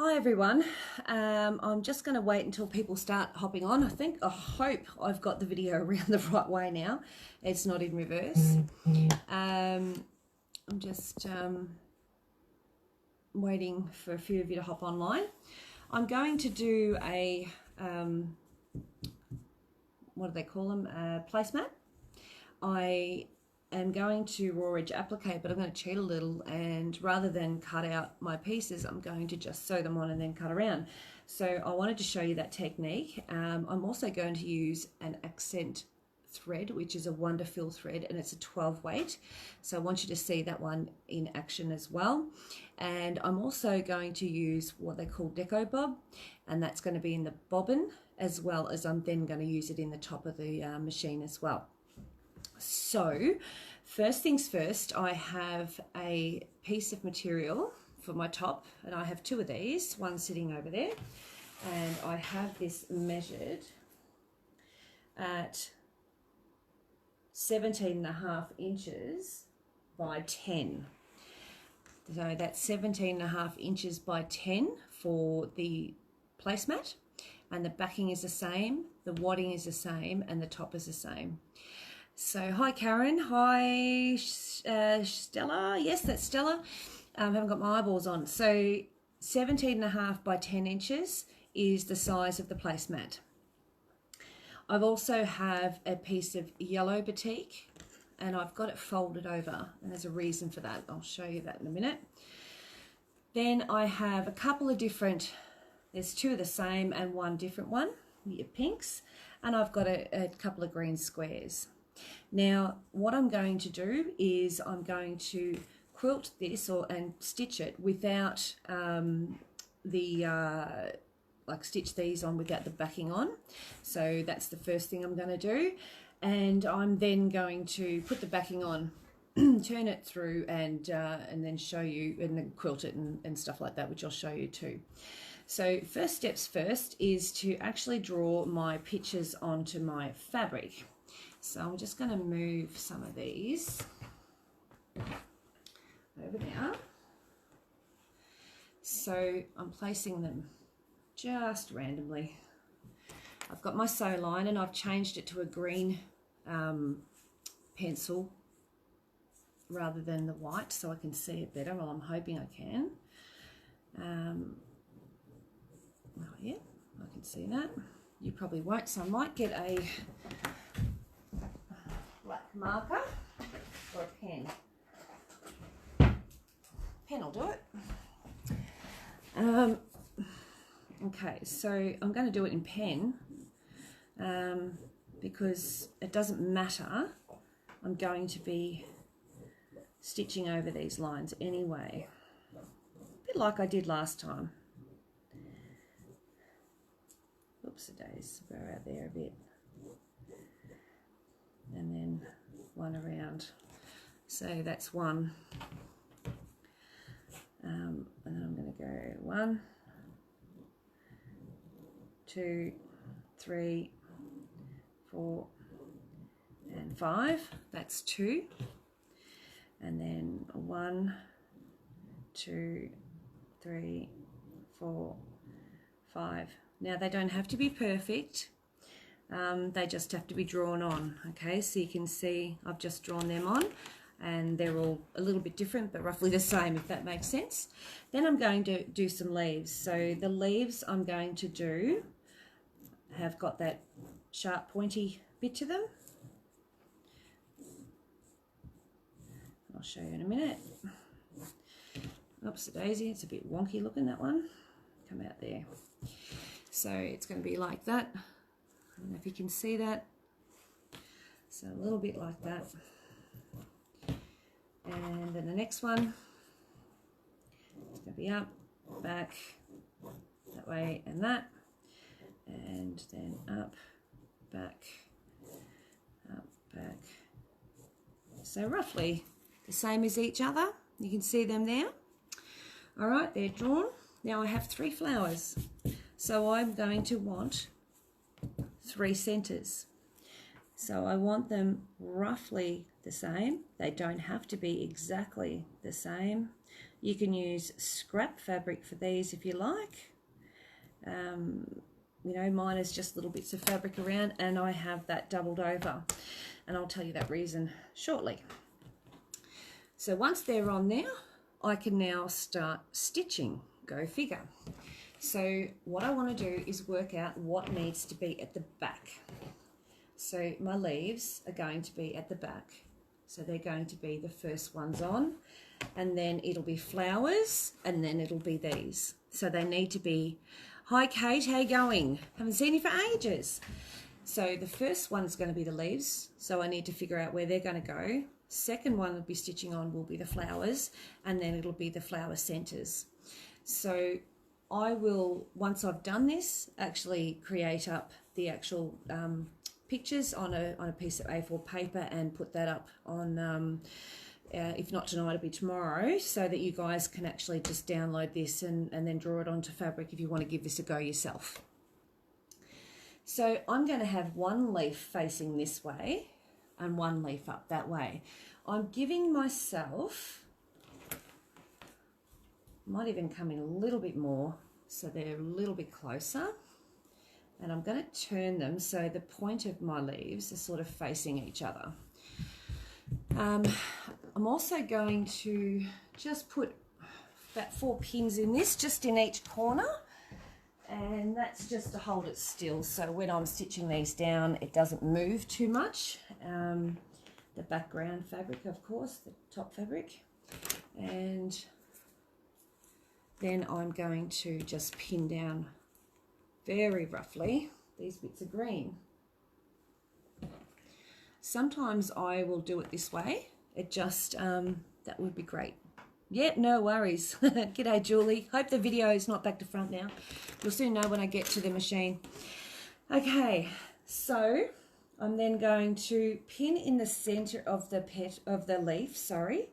Hi everyone, I'm just going to wait until people start hopping on. I hope I've got the video around the right way now. It's not in reverse. I'm just waiting for a few of you to hop online. I'm going to do a, what do they call them, a placemat. I am going to raw edge applique, but I'm going to cheat a little, and rather than cut out my pieces, I'm going to just sew them on and then cut around. So I wanted to show you that technique. I'm also going to use an accent thread, which is a wonder fill thread, and it's a 12 weight. So I want you to see that one in action as well. And I'm also going to use what they call deco bob, and that's going to be in the bobbin, as well as I'm then going to use it in the top of the machine as well. So first things first, I have a piece of material for my top, and I have two of these, one sitting over there, and I have this measured at 17.5 inches by 10. So that's 17.5 inches by 10 for the placemat, and the backing is the same, the wadding is the same, and the top is the same. So hi Karen, hi Stella, yes that's Stella, haven't got my eyeballs on. So 17.5 by 10 inches is the size of the placemat. I've also have a piece of yellow batik, and I've got it folded over, and there's a reason for that. I'll show you that in a minute. Then I have a couple of different, there's two of the same and one different one, your pinks, and I've got a couple of green squares. Now what I'm going to do is I'm going to quilt this and stitch it without stitch these on without the backing on. So that's the first thing I'm going to do, and I'm then going to put the backing on, turn it through, and then show you, and then quilt it and stuff like that, which I'll show you too. So first steps first is to actually draw my pictures onto my fabric. So I'm just going to move some of these over there. So I'm placing them just randomly. I've got my sew line, and I've changed it to a green pencil rather than the white, so I can see it better. Well, I'm hoping I can. Oh yeah, I can see that. You probably won't, so I might get a black marker or a pen. Pen will do it. Okay, so I'm going to do it in pen because it doesn't matter. I'm going to be stitching over these lines anyway, a bit like I did last time. Oops, a days, go out there a bit. And then one around. So that's one. And then I'm going to go 1, 2, 3, 4, and 5. That's 2. And then 1, 2, 3, 4, 5. Now they don't have to be perfect. They just have to be drawn on. Okay, so you can see I've just drawn them on, and they're all a little bit different but roughly the same, if that makes sense. Then I'm going to do some leaves. So the leaves I'm going to do have got that sharp pointy bit to them. I'll show you in a minute. Oops, a daisy, it's a bit wonky looking, that one. Come out there. So it's going to be like that. I don't know if you can see that. So a little bit like that. And then the next one, it's going to be up, back, that way and that. And then up, back, back. So roughly the same as each other. You can see them there. All right, they're drawn. Now I have 3 flowers. So I'm going to want 3 centers. So I want them roughly the same. They don't have to be exactly the same. You can use scrap fabric for these if you like. You know, mine is just little bits of fabric around, and I have that doubled over, and I'll tell you that reason shortly. So once they're on there, I can now start stitching. Go figure. So what I want to do is work out what needs to be at the back. So my leaves are going to be at the back. So they're going to be the first ones on, and then it'll be flowers, and then it'll be these. So they need to be, hi Kate, how you going? Haven't seen you for ages. So the first one's going to be the leaves. So I need to figure out where they're going to go. Second one I'll be stitching on will be the flowers, and then it'll be the flower centers. So I will, once I've done this, actually create up the actual pictures on a piece of A4 paper and put that up on, if not tonight, it'll be tomorrow, so that you guys can actually just download this and then draw it onto fabric if you want to give this a go yourself. So I'm going to have one leaf facing this way and one leaf up that way. I'm giving myself, might even come in a little bit more so they're a little bit closer, and I'm going to turn them so the point of my leaves are sort of facing each other. I'm also going to just put about 4 pins in this, just in each corner, and that's just to hold it still, so when I'm stitching these down it doesn't move too much. The background fabric, of course, the top fabric, and then I'm going to just pin down very roughly these bits of green. Sometimes I will do it this way. It just, that would be great. Yeah, no worries. G'day, Julie. Hope the video is not back to front now. You'll soon know when I get to the machine. Okay, so I'm then going to pin in the center of the leaf, sorry,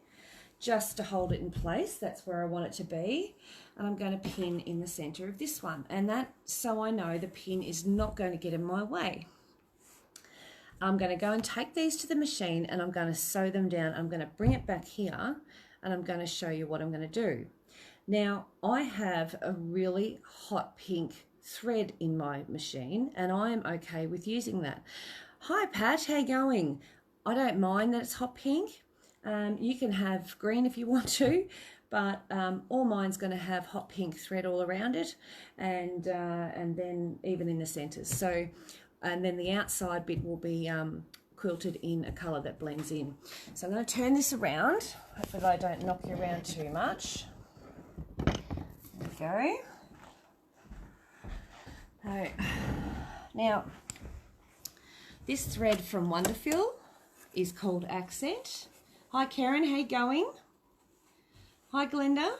just to hold it in place. That's where I want it to be. And I'm going to pin in the center of this one. And that, so I know the pin is not going to get in my way. I'm going to go and take these to the machine and I'm going to sew them down. I'm going to bring it back here and I'm going to show you what I'm going to do. Now, I have a really hot pink thread in my machine and I am okay with using that. Hi Pat, how you going? I don't mind that it's hot pink. You can have green if you want to, but all mine's going to have hot pink thread all around it, and then even in the centers. So, and then the outside bit will be quilted in a colour that blends in. So I'm going to turn this around. Hopefully I don't knock you around too much. There we go. So, now, this thread from Wonderful is called Accent. Hi Karen, how you going? Hi Glenda.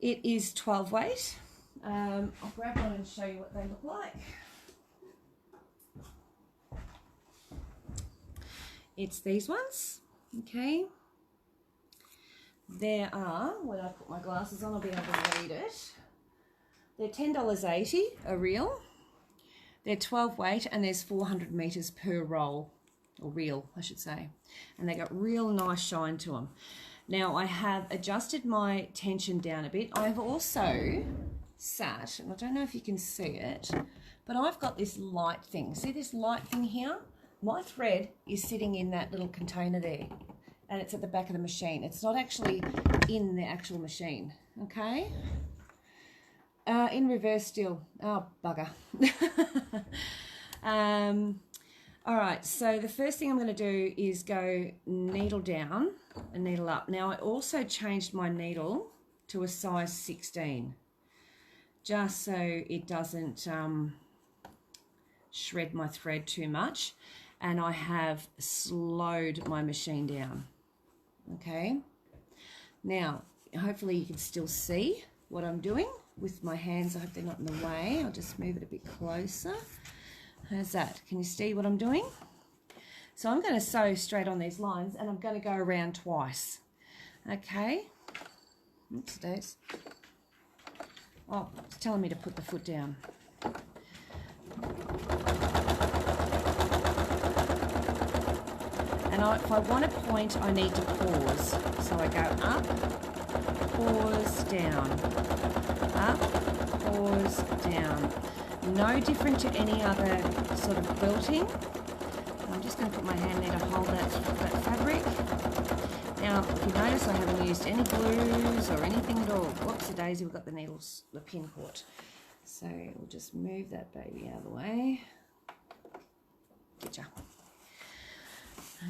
It is 12 weight. I'll grab one and show you what they look like. It's these ones, okay. There are, when I put my glasses on I'll be able to read it. They're $10.80 a reel. They're 12 weight and there's 400 meters per roll, or reel I should say. And they got real nice shine to them. Now I have adjusted my tension down a bit. I've also sat, and I don't know if you can see it, but I've got this light thing. See this light thing here? My thread is sitting in that little container there and it's at the back of the machine. It's not actually in the actual machine, okay? In reverse still. Oh, bugger. All right, so the first thing I'm going to do is go needle down and needle up. Now, I also changed my needle to a size 16, just so it doesn't shred my thread too much. And I have slowed my machine down, okay? Now, hopefully you can still see what I'm doing with my hands. I hope they're not in the way. I'll just move it a bit closer. How's that? Can you see what I'm doing? So I'm going to sew straight on these lines and I'm going to go around twice. Okay. Oops, days. Oh, it's telling me to put the foot down. And if I want to point, I need to pause. So I go up, pause, down, up, pause, down. No different to any other sort of quilting. I'm just going to put my hand there to hold that fabric. Now, if you notice, I haven't used any glues or anything at all. Whoops-a-daisy, we've got the needles, the pin caught. So we'll just move that baby out of the way. Getcha.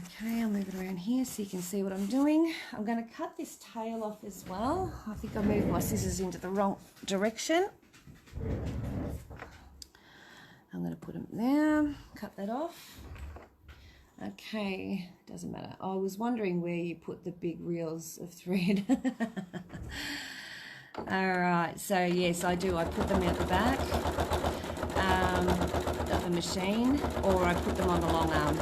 Okay, I'll move it around here so you can see what I'm doing. I'm going to cut this tail off as well. I think I moved my scissors into the wrong direction. I'm going to put them there, cut that off. Okay, doesn't matter. I was wondering where you put the big reels of thread. All right, so yes, I do. I put them out the back of the machine, or I put them on the long arm.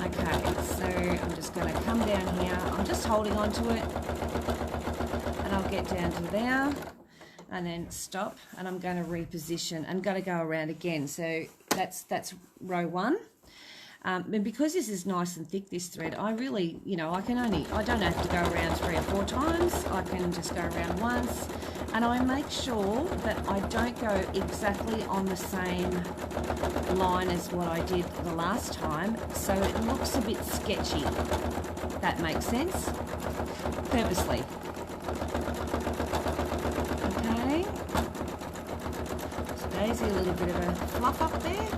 Okay, so I'm just going to come down here. I'm just holding on to it, and I'll get down to there, and then stop, and I'm going to reposition and going to go around again. So that's row 1. And because this is nice and thick, this thread, I really, you know, I don't have to go around 3 or 4 times. I can just go around once, and I make sure that I don't go exactly on the same line as what I did the last time, so it looks a bit sketchy. That makes sense? Purposely. Okay. So Daisy, a little bit of a fluff up there.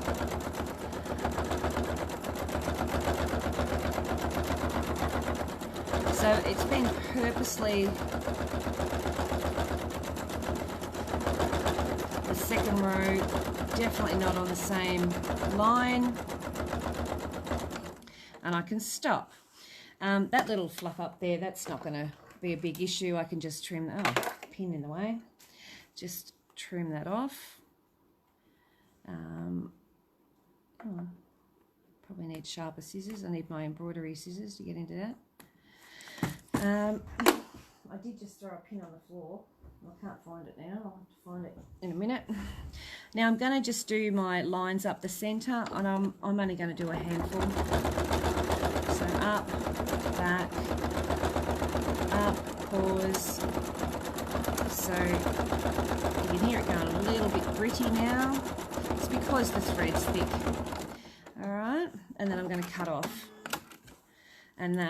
So it's been purposely, the second row definitely not on the same line, and I can stop. That little fluff up there, that's not going to be a big issue. I can just trim, pin in the way, just trim that off. Probably need sharper scissors. I need my embroidery scissors to get into that. I did just throw a pin on the floor. I can't find it now. I'll have to find it in a minute. Now I'm going to just do my lines up the centre, and I'm only going to do a handful. So up, back, up, pause. So you can hear it going a little bit gritty now. It's because the thread's thick. All right, and then I'm going to cut off. And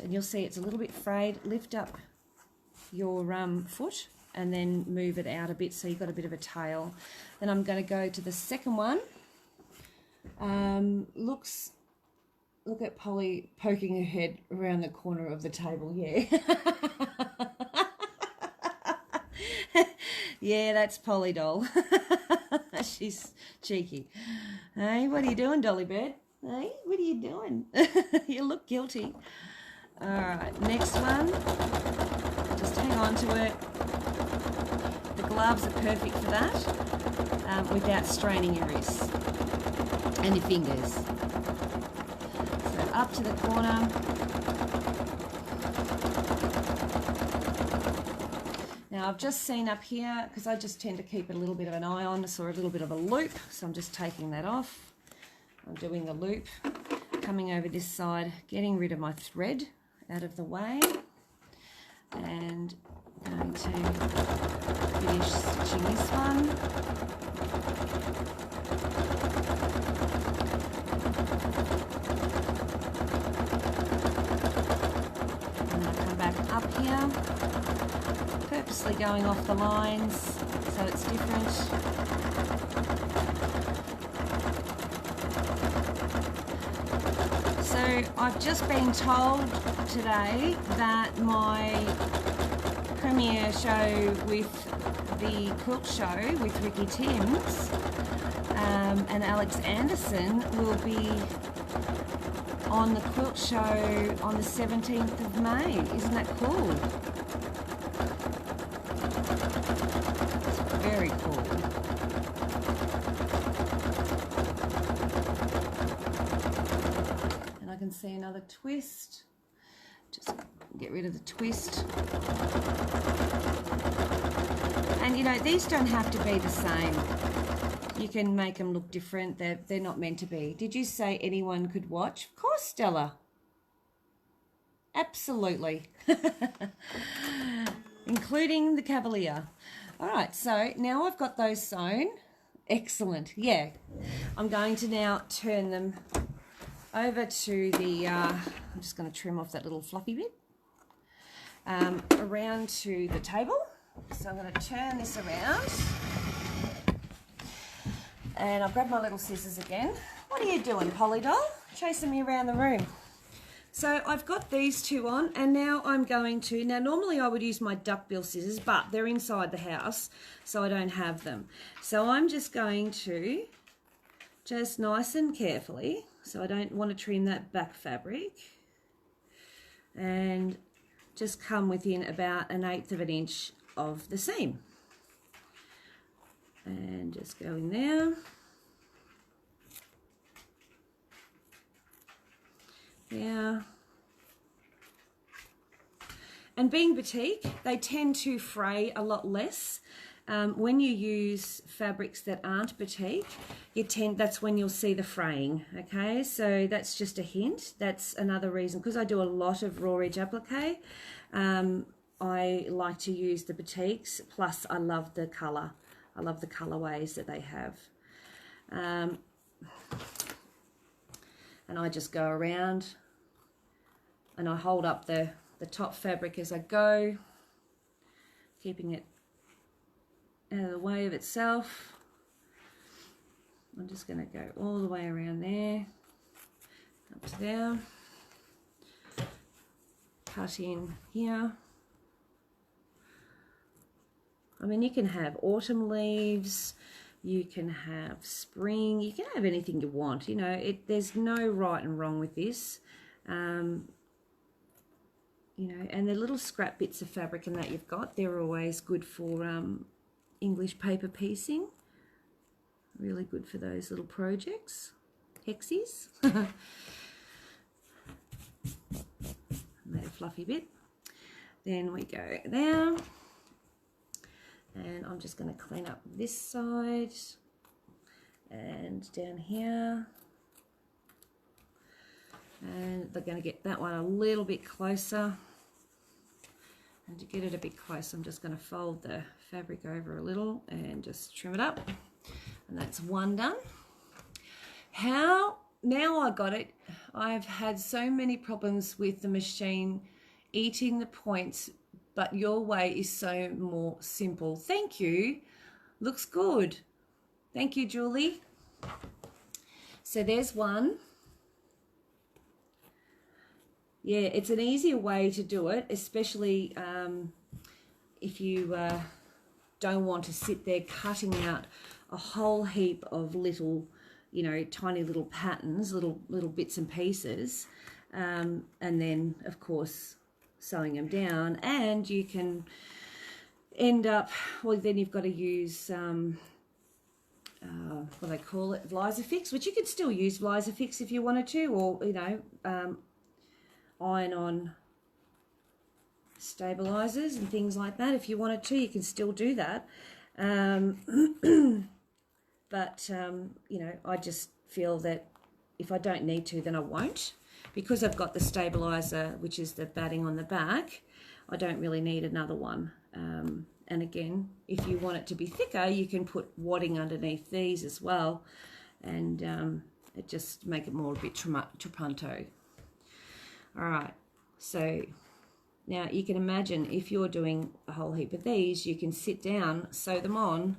you'll see it's a little bit frayed. Lift up your foot and then move it out a bit so you've got a bit of a tail. Then I'm going to go to the second one. Look at Polly poking her head around the corner of the table. Yeah. Yeah, that's Polly doll. She's cheeky. Hey, what are you doing, Dolly Bird? Hey, what are you doing? You look guilty. All right, next one. Just hang on to it. The gloves are perfect for that, without straining your wrists and your fingers. So up to the corner. Now I've just seen up here, because I just tend to keep a little bit of an eye on this, or a little bit of a loop, so I'm just taking that off. I'm doing the loop, coming over this side, getting rid of my thread out of the way, and going to finish stitching this one. And then I come back up here, purposely going off the lines so it's different. So I've just been told today that my premiere show with the quilt show with Ricky Timms and Alex Anderson will be on the quilt show on the 17th of May. Isn't that cool? It's very cool. See another twist, just get rid of the twist. And you know, these don't have to be the same. You can make them look different. They're not meant to be. Did you say anyone could watch? Of course, Stella. Absolutely. Including the Cavalier. All right, so now I've got those sewn. Excellent. Yeah. I'm going to now turn them over to the, I'm just going to trim off that little fluffy bit, around to the table. So I'm going to turn this around. And I'll grab my little scissors again. What are you doing, Polly doll? Chasing me around the room. So I've got these two on, and now I'm going to, now normally I would use my duckbill scissors, but they're inside the house, so I don't have them. So I'm just going to, just nice and carefully, so I don't want to trim that back fabric, and just come within about 1/8 of an inch of the seam. And just go in there. Yeah. And being batik, they tend to fray a lot less. When you use fabrics that aren't batik, that's when you'll see the fraying, okay? So that's just a hint. That's another reason, because I do a lot of raw edge applique. I like to use the batiks, plus I love the colour. I love the colourways that they have. And I just go around and I hold up the top fabric as I go, keeping it out of the way of itself. I'm just going to go all the way around there, up to there, cut in here. I mean, you can have autumn leaves, you can have spring, you can have anything you want. You know, there's no right and wrong with this. You know, and the little scrap bits of fabric and that you've got, they're always good for English paper piecing. Really good for those little projects, hexies. That fluffy bit. Then we go there. And I'm just going to clean up this side and down here. And they're going to get that one a little bit closer. And to get it a bit closer, I'm just going to fold the fabric over a little and just trim it up. And that's one done. Now I got it. I've had so many problems with the machine eating the points, but your way is so more simple. Thank you. Looks good. Thank you, Julie. So there's one. Yeah, it's an easier way to do it, especially if you don't want to sit there cutting out a whole heap of little, you know, tiny little patterns, little bits and pieces, and then, of course, sewing them down. And you can end up, well, then you've got to use what they call it, Vlisafix, which you could still use Vlisafix if you wanted to, or, you know, iron-on stabilizers and things like that. If you wanted to, you can still do that. But, you know, I just feel that if I don't need to, then I won't. Because I've got the stabilizer, which is the batting on the back, I don't really need another one. And again, if you want it to be thicker, you can put wadding underneath these as well, and it just make it more a bit trapunto. All right, so now you can imagine if you're doing a whole heap of these, you can sit down, sew them on,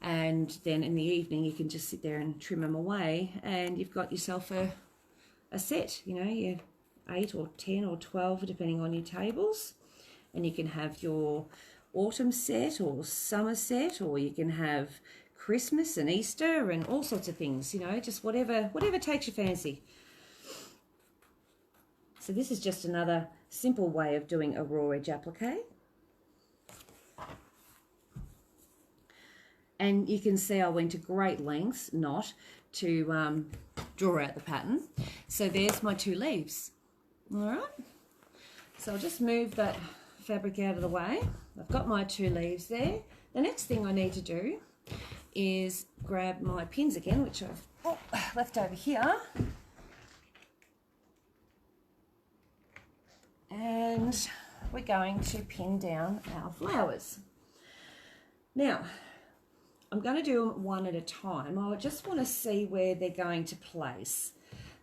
and then in the evening you can just sit there and trim them away, and you've got yourself a set, you know, your 8 or 10 or 12 depending on your tables. And you can have your autumn set or summer set, or you can have Christmas and Easter and all sorts of things, you know, just whatever takes your fancy. So this is just another simple way of doing a raw edge applique. And you can see I went to great lengths not to draw out the pattern. So there's my 2 leaves. All right. So I'll just move that fabric out of the way. I've got my 2 leaves there. The next thing I need to do is grab my pins again, which I've left over here. And we're going to pin down our flowers. Now, I'm going to do them one at a time. I just want to see where they're going to place.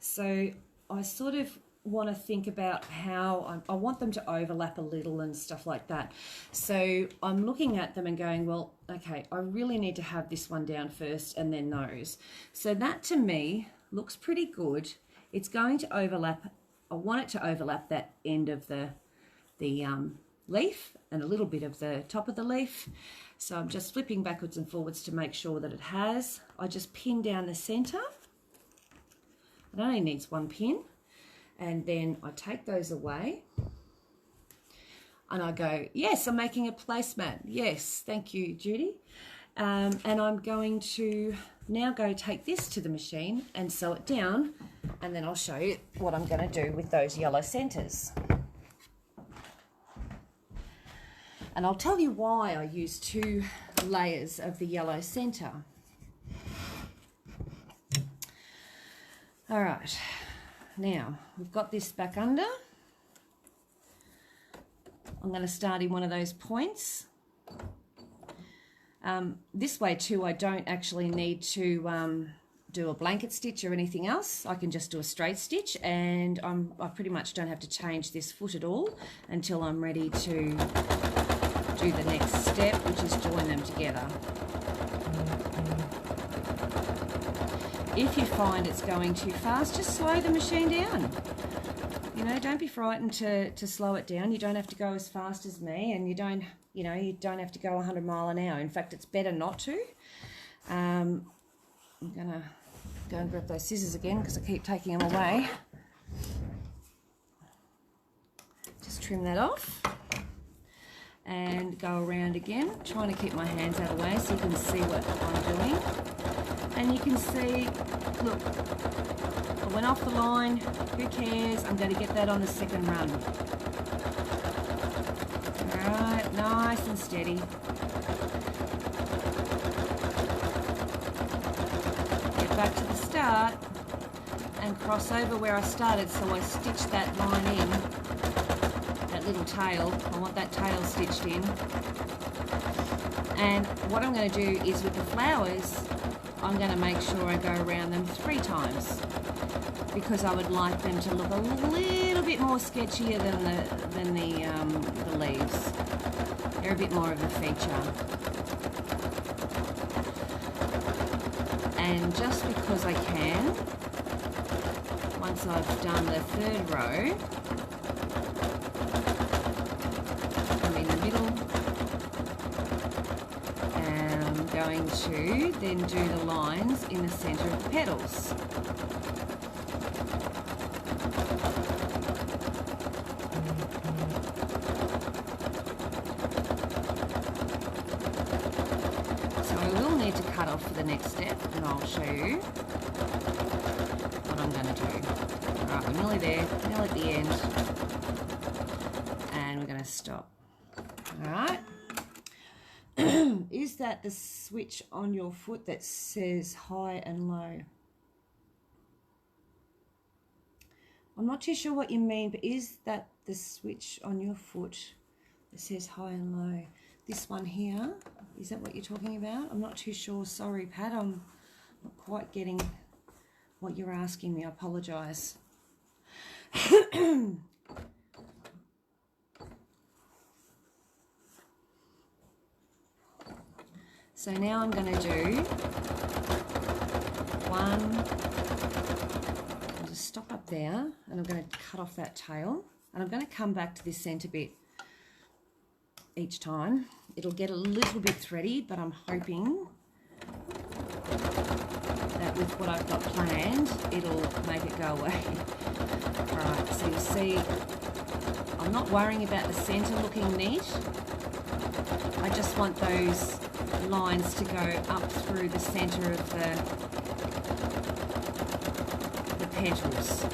So I sort of want to think about how I want them to overlap a little and stuff like that. So I'm looking at them and going, well, okay, I really need to have this one down first and then those. So that to me looks pretty good. It's going to overlap. I want it to overlap that end of the leaf and a little bit of the top of the leaf. So I'm just flipping backwards and forwards to make sure that it has. I just pin down the center. It only needs one pin. And then I take those away. And I go, yes, I'm making a placemat. Yes, thank you, Judy. And I'm going to now go take this to the machine and sew it down. And then I'll show you what I'm going to do with those yellow centers. And I'll tell you why I use 2 layers of the yellow center. All right, now we've got this back under. I'm going to start in one of those points. This way too, I don't actually need to do a blanket stitch or anything else. I can just do a straight stitch, and I pretty much don't have to change this foot at all until I'm ready to do the next step, which is join them together. If you find it's going too fast, just slow the machine down. You know, don't be frightened to slow it down. You don't have to go as fast as me, and you don't have to go 100 miles an hour. In fact, it's better not to. I'm gonna go and grab those scissors again because I keep taking them away. Just trim that off and go around again, trying to keep my hands out of the way so you can see what I'm doing. And you can see, look, I went off the line, who cares, I'm going to get that on the second run. Alright, nice and steady. Get back to the start and cross over where I started, so I stitched that line in, that little tail. I want that tail stitched in. And what I'm going to do is with the flowers, I'm going to make sure I go around them 3 times because I would like them to look a little bit more sketchier than the leaves. They're a bit more of a feature. And just because I can, once I've done the 3rd row, I'm in the middle, and I'm going to then do the lines in the centre of the petals. Cut off for the next step, and I'll show you what I'm going to do. Alright, we're nearly there, nearly at the end, and we're going to stop. Alright, is that the switch on your foot that says high and low? I'm not too sure what you mean, but is that the switch on your foot that says high and low? This one here, is that what you're talking about? I'm not too sure. Sorry, Pat. I'm not quite getting what you're asking me. I apologise. So now I'm going to do one. I'll just stop up there, and I'm going to cut off that tail, and I'm going to come back to this centre bit each time. It'll get a little bit thready, but I'm hoping that with what I've got planned, it'll make it go away. Right, so you see, I'm not worrying about the centre looking neat. I just want those lines to go up through the centre of the petals.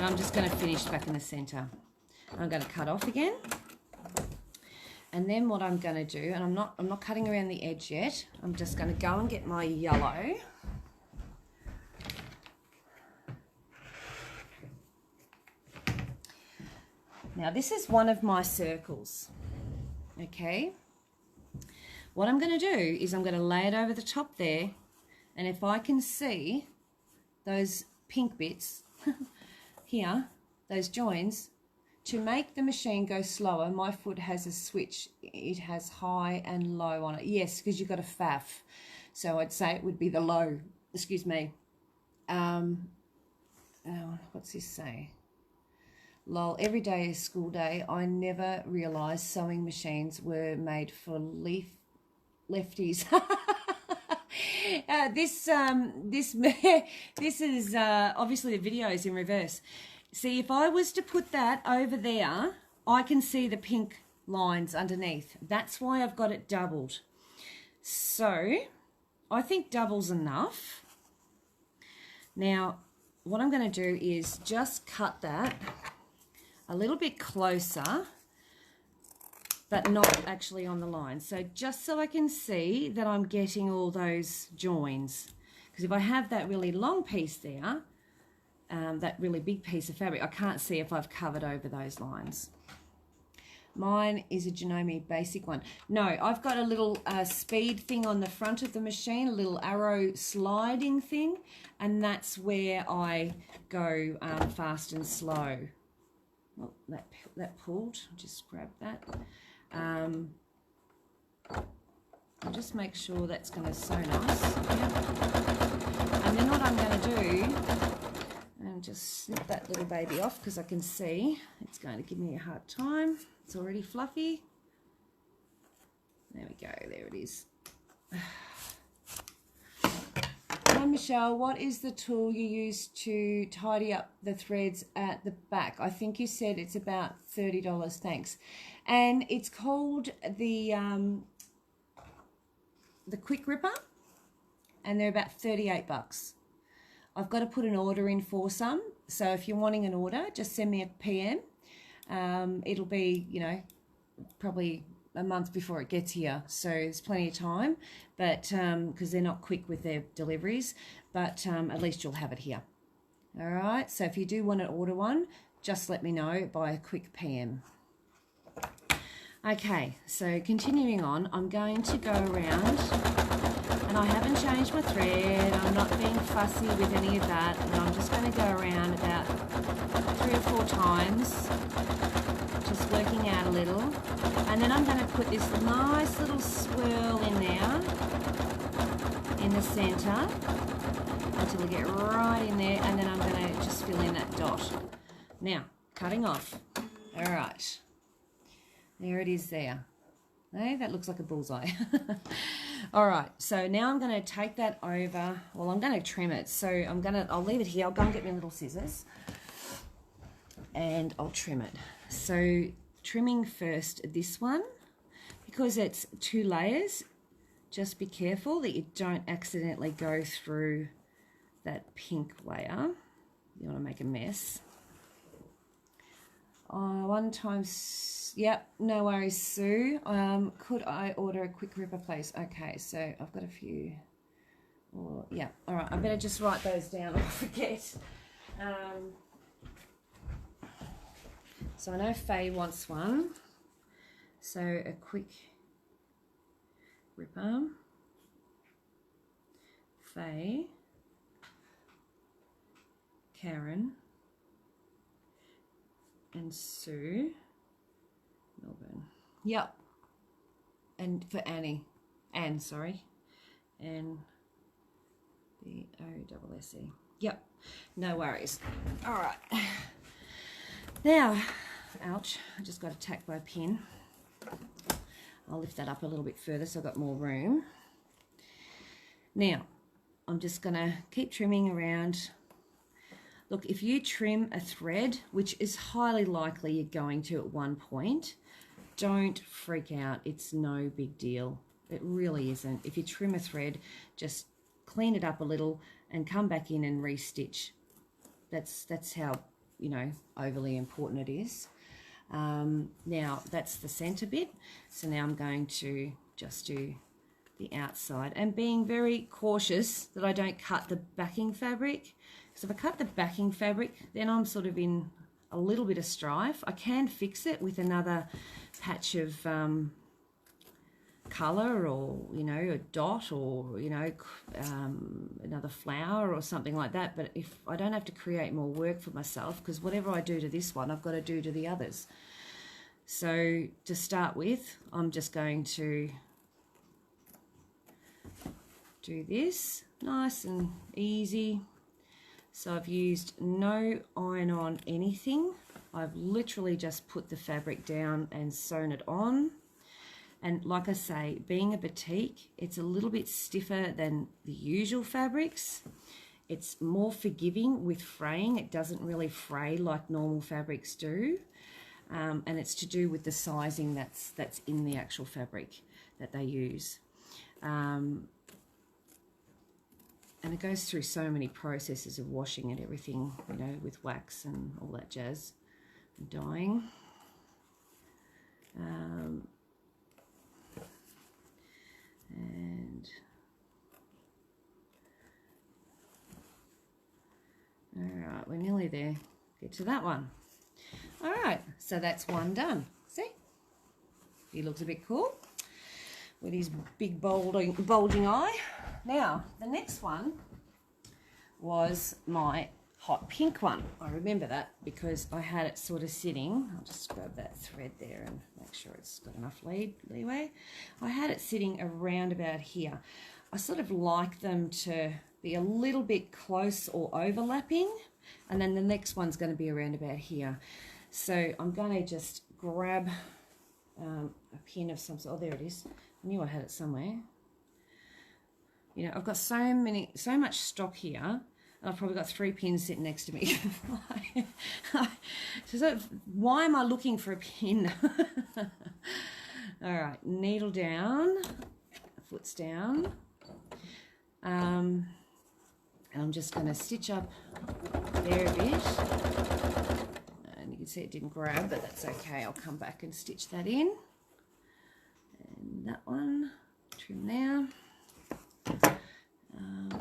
I'm just going to finish back in the center. I'm going to cut off again. And then what I'm going to do, and I'm not cutting around the edge yet. I'm just going to go and get my yellow. Now this is one of my circles. Okay. What I'm going to do is I'm going to lay it over the top there, and if I can see those pink bits here, those joins, to make the machine go slower, my foot has a switch. It has high and low on it. Yes, because you've got a faff. So I'd say it would be the low. Excuse me. What's this say? Lol, every day is school day. I never realised sewing machines were made for lefties. This is obviously the video is in reverse. See, if I was to put that over there, I can see the pink lines underneath. That's why I've got it doubled. So I think double's enough. Now, what I'm going to do is just cut that a little bit closer, but not actually on the line. So just so I can see that I'm getting all those joins. Because if I have that really long piece there, that really big piece of fabric, I can't see if I've covered over those lines. Mine is a Janome basic one. No, I've got a little speed thing on the front of the machine, a little arrow sliding thing, and that's where I go fast and slow. Oh, that pulled. Just grab that. I'll just make sure that's going to sew nice. Yep. And then what I'm going to do, and just snip that little baby off because I can see it's going to give me a hard time. It's already fluffy. There we go. There it is. Hi Michelle, what is the tool you use to tidy up the threads at the back? I think you said it's about $30. Thanks. And it's called the Quick Ripper, and they're about 38 bucks. I've got to put an order in for some, so if you're wanting an order, just send me a PM. It'll be, you know, probably a month before it gets here, so there's plenty of time, but because they're not quick with their deliveries, but at least you'll have it here. All right, so if you do want to order one, just let me know by a quick PM. Okay, so continuing on, I'm going to go around, and I haven't changed my thread, I'm not being fussy with any of that, and I'm just going to go around about 3 or 4 times, just working out a little, and then I'm going to put this nice little swirl in there, in the centre, until we get right in there, and then I'm going to just fill in that dot. Now, cutting off. All right. There it is there. Hey, that looks like a bullseye. All right, so now I'm going to take that over. Well, I'm going to trim it. So I'll leave it here. I'll go and get my little scissors and I'll trim it. So trimming first this one, because it's 2 layers, just be careful that you don't accidentally go through that pink layer. You want to make a mess. 1 times, yep, no worries, Sue. Could I order a quick ripper, please? Okay, so I've got a few. Yeah, all right, I better just write those down or forget. So I know Faye wants one. So a quick ripper. Faye. Karen. And Sue, Melbourne. Yep. And for Anne, sorry. And B-O-S-S-E. Yep. No worries. All right. Now, ouch, I just got attacked by a pin. I'll lift that up a little bit further so I've got more room. Now, I'm just going to keep trimming around. Look, if you trim a thread, which is highly likely you're going to at one point, don't freak out. It's no big deal. It really isn't. If you trim a thread, just clean it up a little and come back in and restitch. That's how you know, overly important it is. Now that's the center bit. So now I'm going to just do the outside and being very cautious that I don't cut the backing fabric. Because if I cut the backing fabric, then I'm sort of in a little bit of strife. I can fix it with another patch of colour, or, you know, a dot, or, you know, another flower or something like that. But if I don't have to create more work for myself, because whatever I do to this one, I've got to do to the others. So to start with, I'm just going to do this nice and easy. So I've used no iron on anything. I've literally just put the fabric down and sewn it on. And like I say, being a batik, it's a little bit stiffer than the usual fabrics. It's more forgiving with fraying. It doesn't really fray like normal fabrics do. And it's to do with the sizing that's in the actual fabric that they use. And it goes through so many processes of washing and everything, you know, with wax and all that jazz, and dyeing. And all right, we're nearly there. Get to that one. All right, so that's one done. See, he looks a bit cool with his big bulging eye. Now the next one was my hot pink one. I remember that because I had it sort of sitting. I'll just grab that thread there and make sure it's got enough leeway. I had it sitting around about here. I sort of like them to be a little bit close or overlapping, and then the next one's going to be around about here. So I'm going to just grab a pin of some sort. Oh, there it is. I knew I had it somewhere. You know, I've got so much stock here. I've probably got 3 pins sitting next to me. So why am I looking for a pin? All right, needle down, foot's down. And I'm just going to stitch up there a bit. And you can see it didn't grab, but that's okay. I'll come back and stitch that in. And that one, trim there. And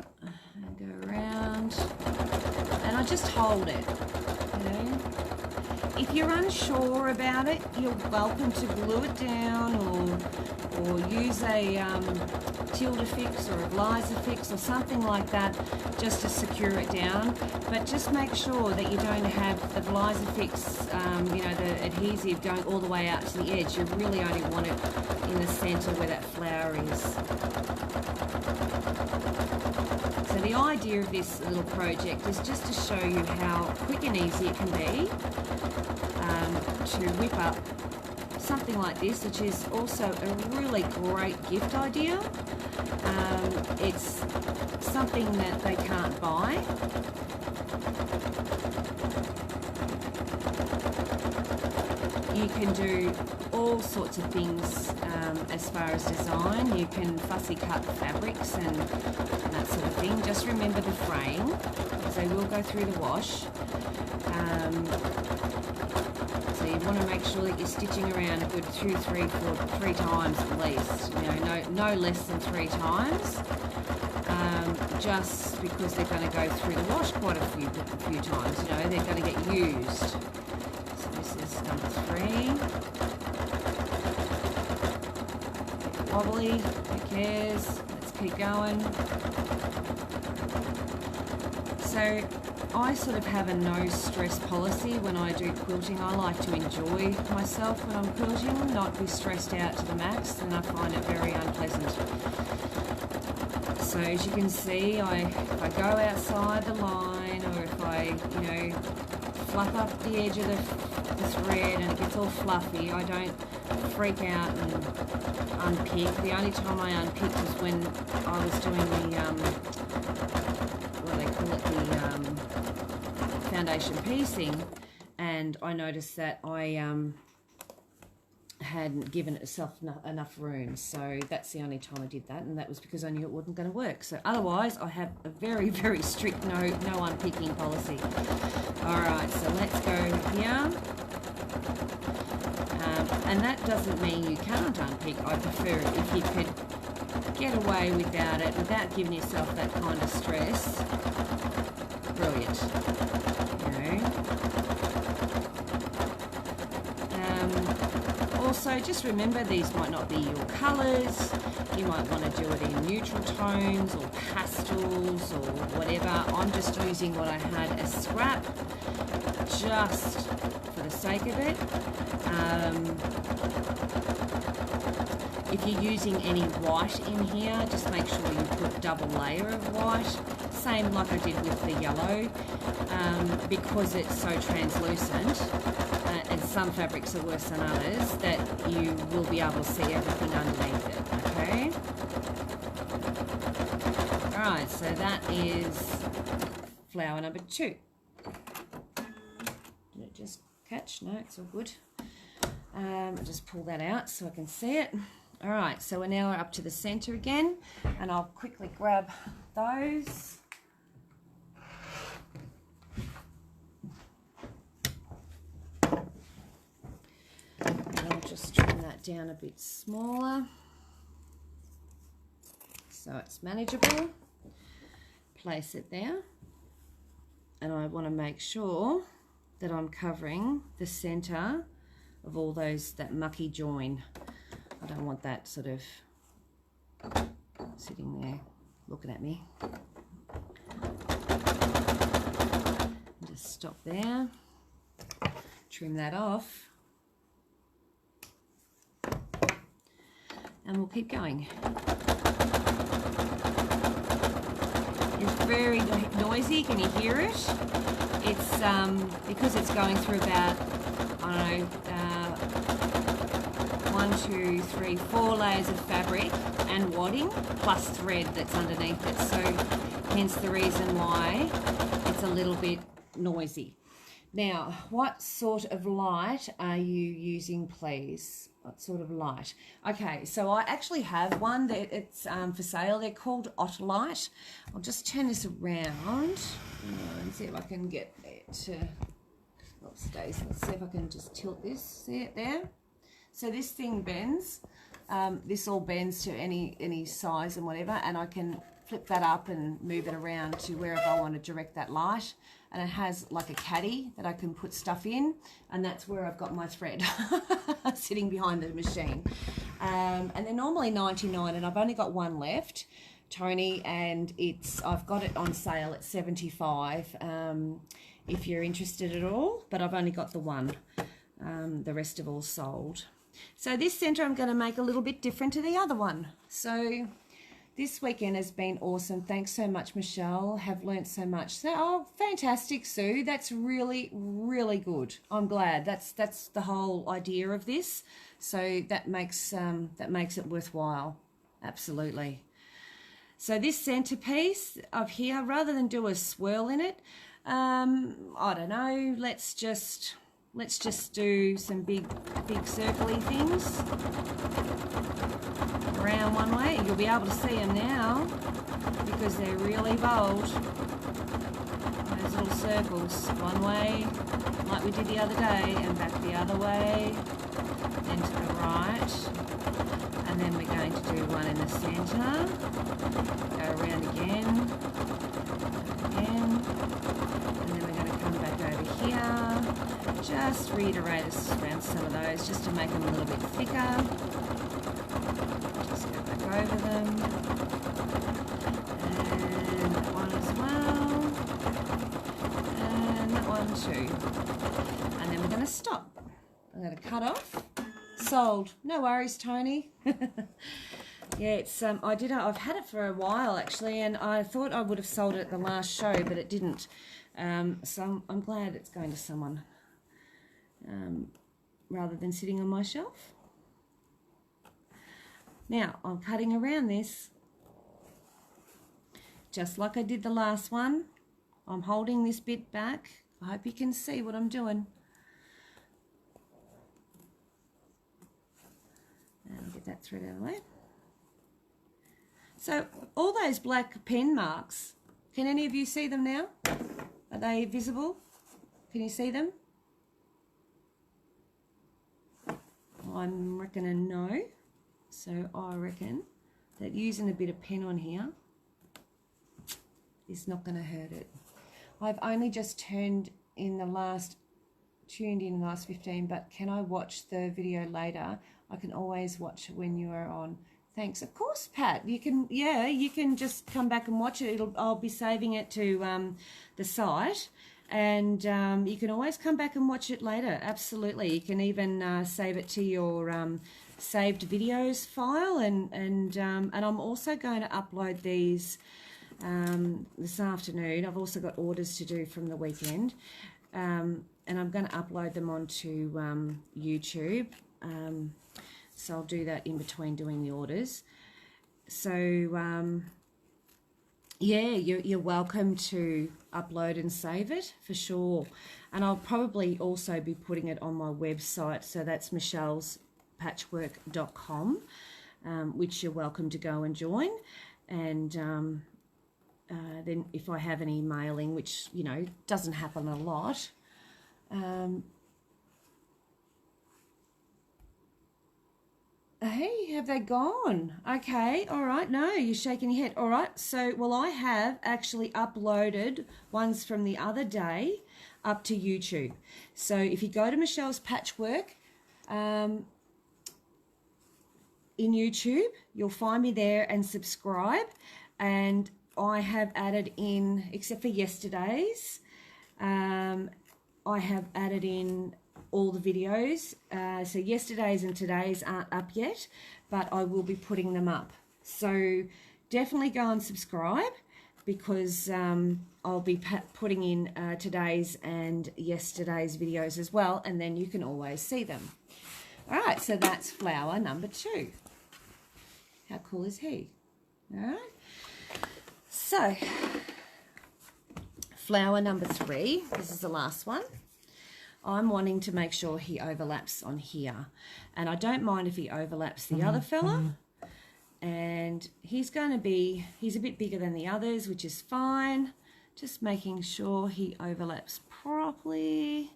go around, and I just hold it, you know. If you're unsure about it, you're welcome to glue it down, or use a tilde fix or a gliser fix or something like that just to secure it down. But just make sure that you don't have the gliser fix, you know, the adhesive going all the way out to the edge. You really only want it in the center where that flower is. So the idea of this little project is just to show you how quick and easy it can be to whip up something like this, which is also a really great gift idea. It's something that they can't buy. You can do all sorts of things as far as design. You can fussy cut fabrics and that sort of thing. Just remember the fraying, because they will go through the wash. So you want to make sure that you're stitching around a good 2, 3, 4, 3 times at least. You know, no less than 3 times. Just because they're going to go through the wash quite a few times. You know, they're going to get used. So this is number 3. Wobbly, who cares? Let's keep going. So I sort of have a no stress policy when I do quilting. I like to enjoy myself when I'm quilting, not be stressed out to the max, and I find it very unpleasant. So as you can see, if I go outside the line, or if I, you know, fluff up the edge of the thread and it gets all fluffy, I don't freak out and unpick. The only time I unpicked was when I was doing the what do they call it, the foundation piecing, and I noticed that I hadn't given itself enough room. So that's the only time I did that, and that was because I knew it wasn't going to work. So otherwise, I have a very, very strict no unpicking policy. All right, so let's go here. And that doesn't mean you can't unpick. I prefer it if you could get away without it, without giving yourself that kind of stress. Brilliant. Also, just remember these might not be your colours. You might want to do it in neutral tones or pastels or whatever. I'm just using what I had as scrap, just for the sake of it. If you're using any white in here, just make sure you put double layer of white. Same like I did with the yellow, because it's so translucent, and some fabrics are worse than others, that you will be able to see everything underneath it, okay? Alright, so that is flower number 2. Did it just catch? No, it's all good. I'll just pull that out so I can see it. Alright, so we're now up to the centre again, and I'll quickly grab those. And I'll just trim that down a bit smaller so it's manageable. Place it there, and I want to make sure that I'm covering the centre of all those, that mucky join. I don't want that sort of sitting there looking at me. Just stop there, trim that off, and we'll keep going. It's very noisy. Can you hear it? It's because it's going through about, I don't know, 1, 2, 3, 4 layers of fabric and wadding plus thread that's underneath it. So hence the reason why it's a little bit noisy. Now, what sort of light are you using, please? What sort of light? Okay, so I actually have one that it's for sale. They're called Applique. I'll just turn this around and see if I can get it to, oops, Daisy. Let's see if I can just tilt this. See it there? So this thing bends. This all bends to any size and whatever, and I can flip that up and move it around to wherever I want to direct that light. And it has like a caddy that I can put stuff in, and that's where I've got my thread sitting behind the machine. And they're normally 99, and I've only got one left, Tony, and I've got it on sale at 75 if you're interested at all, but I've only got the one. The rest have all sold. So this centre I'm going to make a little bit different to the other one. So this weekend has been awesome. Thanks so much, Michelle. Have learnt so much. So, oh, fantastic, Sue. That's really, really good. I'm glad. That's the whole idea of this. So that makes it worthwhile. Absolutely. So this centerpiece up here, rather than do a swirl in it, I don't know. Let's just do some big circly things. Around one way. You'll be able to see them now because they're really bold. Those little circles. One way, like we did the other day, and back the other way, then to the right, and then we're going to do one in the centre. Go around again, and then we're going to come back over here. Just reiterate around some of those just to make them a little bit thicker. Just go back over them, and that one as well, and that one too, and then we're going to stop. I'm going to cut off. Sold. No worries, Tony. Yeah, it's I've had it for a while actually, and I thought I would have sold it at the last show, but it didn't. So I'm glad it's going to someone rather than sitting on my shelf. Now, I'm cutting around this, just like I did the last one. I'm holding this bit back. I hope you can see what I'm doing. that thread out of the way. So all those black pen marks, can any of you see them now? Are they visible? Can you see them? I'm reckoning no. So I reckon that using a bit of pen on here is not going to hurt it. I've only just tuned in the last 15, but can I watch the video later? I can always watch when you are on. Thanks. Of course, Pat. You can, yeah, you can just come back and watch it. I'll be saving it to the site, and you can always come back and watch it later. Absolutely. You can even save it to your saved videos file, and I'm also going to upload these this afternoon. I've also got orders to do from the weekend, and I'm going to upload them onto YouTube. So I'll do that in between doing the orders. So yeah, you're welcome to upload and save it for sure. And I'll probably also be putting it on my website. So that's michellespatchwork.com, which you're welcome to go and join. And then if I have any mailing, which, you know, doesn't happen a lot, hey, have they gone? Okay, all right. No, you're shaking your head. All right. So, well, I have actually uploaded ones from the other day up to YouTube. So if you go to Michelle's Patchwork in YouTube, you'll find me there and subscribe. And I have added in, except for yesterday's, I have added in all the videos. So yesterday's and today's aren't up yet, but I will be putting them up. So definitely go and subscribe, because I'll be putting in today's and yesterday's videos as well, and then you can always see them. All right, so that's flower number 2. How cool is he? All right. So flower number 3, this is the last one. I'm wanting to make sure he overlaps on here, and I don't mind if he overlaps the other fella. And he's a bit bigger than the others, which is fine. Just making sure he overlaps properly.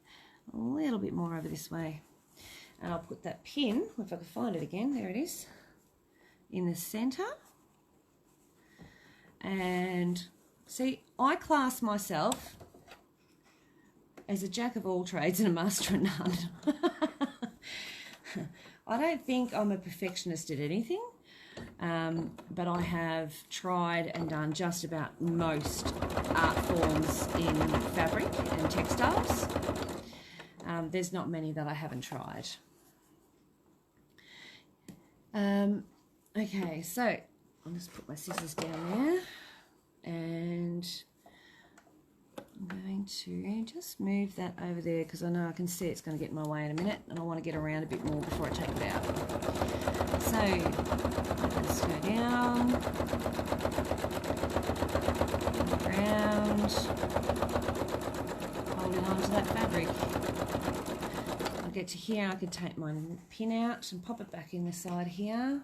A little bit more over this way. And I'll put that pin, if I can find it again, there it is, in the center. And see, I class myself as a jack of all trades and a master of none. I don't think I'm a perfectionist at anything, but I have tried and done just about most art forms in fabric and textiles. There's not many that I haven't tried. Okay, so I'll just put my scissors down there, and I'm going to just move that over there, because I know I can see it's going to get in my way in a minute, and I want to get around a bit more before I take it out. So let's go down, around, holding on to that fabric. I'll get to here, I could take my pin out and pop it back in the side here.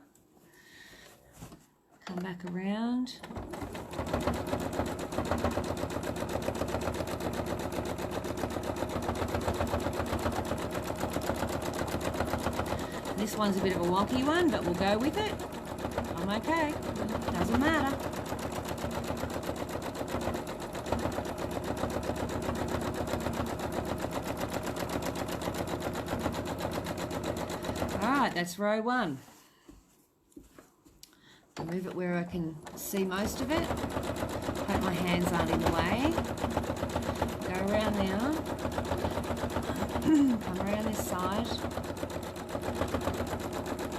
Come back around. This one's a bit of a wonky one, but we'll go with it. I'm okay. Doesn't matter. All right, that's row 1. I'll move it where I can see most of it. Hope my hands aren't in the way. Go around now. Come around this side.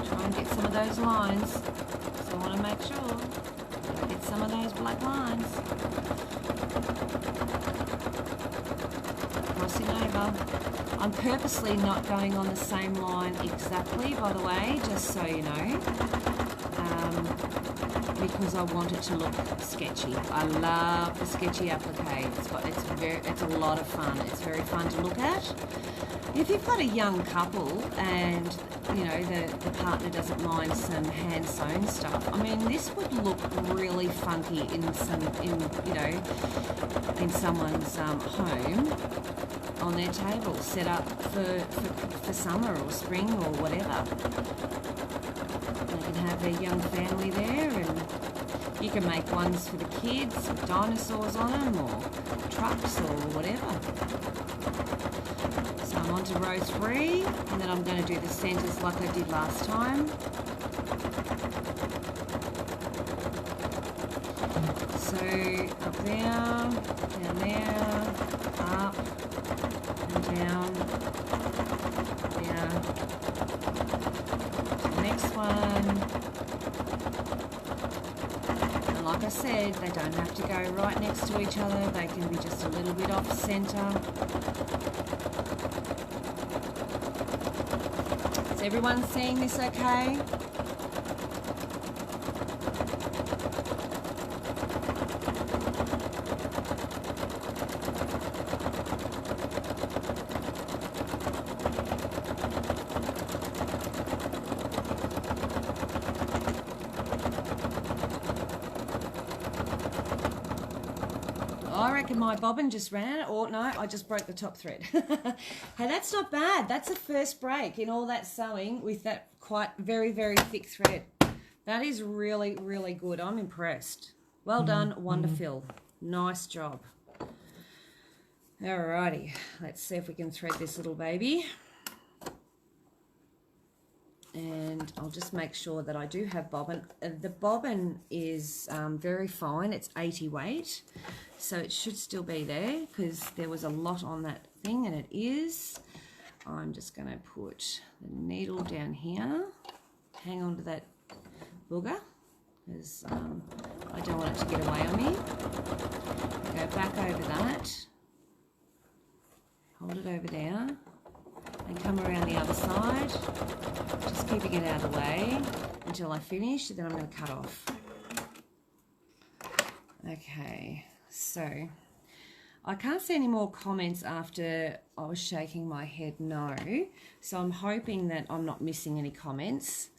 Try and get some of those lines. So I want to make sure I get some of those black lines. Crossing over. I'm purposely not going on the same line exactly, by the way, just so you know. Because I want it to look sketchy. I love the sketchy applique. It's a lot of fun. It's very fun to look at. If you've got a young couple and, you know, the partner doesn't mind some hand sewn stuff, I mean, this would look really funky in someone's home on their table, set up for summer or spring or whatever. They can have their young family there, and you can make ones for the kids with dinosaurs on them or trucks or whatever. So I'm on to row 3, and then I'm going to do the centres like I did last time. So up there, down there, up and down, down. The next one. And like I said, they don't have to go right next to each other. They can be just a little bit off centre. Is everyone seeing this okay? I reckon my bobbin just ran, or no, I just broke the top thread. Hey, that's not bad. That's a first break in all that sewing with that quite very, very thick thread. That is really, really good. I'm impressed. Well done, Wonderful. Nice job. Alrighty, let's see if we can thread this little baby. And I'll just make sure that I do have bobbin. The bobbin is very fine. It's 80 weight, so it should still be there because there was a lot on that thing, and it is. I'm just going to put the needle down here. Hang on to that booger because I don't want it to get away on me. Go back over that. Hold it over there. And come around the other side, just keeping it out of the way until I finish, then I'm going to cut off. Okay, so I can't see any more comments after I was shaking my head no, so I'm hoping that I'm not missing any comments.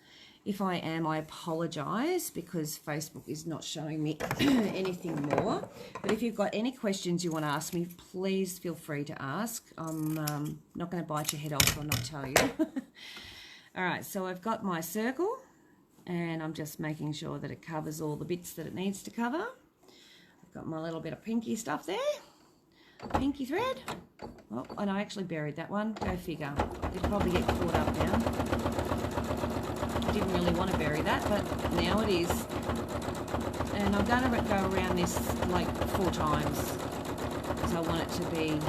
If I am, I apologise because Facebook is not showing me anything more. But if you've got any questions you want to ask me, please feel free to ask. I'm not going to bite your head off or not tell you. All right, so I've got my circle and I'm just making sure that it covers all the bits that it needs to cover. I've got my little bit of pinky stuff there. Pinky thread. Oh, and I actually buried that one. Go figure. It'll probably get caught up now. I didn't really want to bury that, but now it is. And I'm going to go around this like 4 times because I want it to be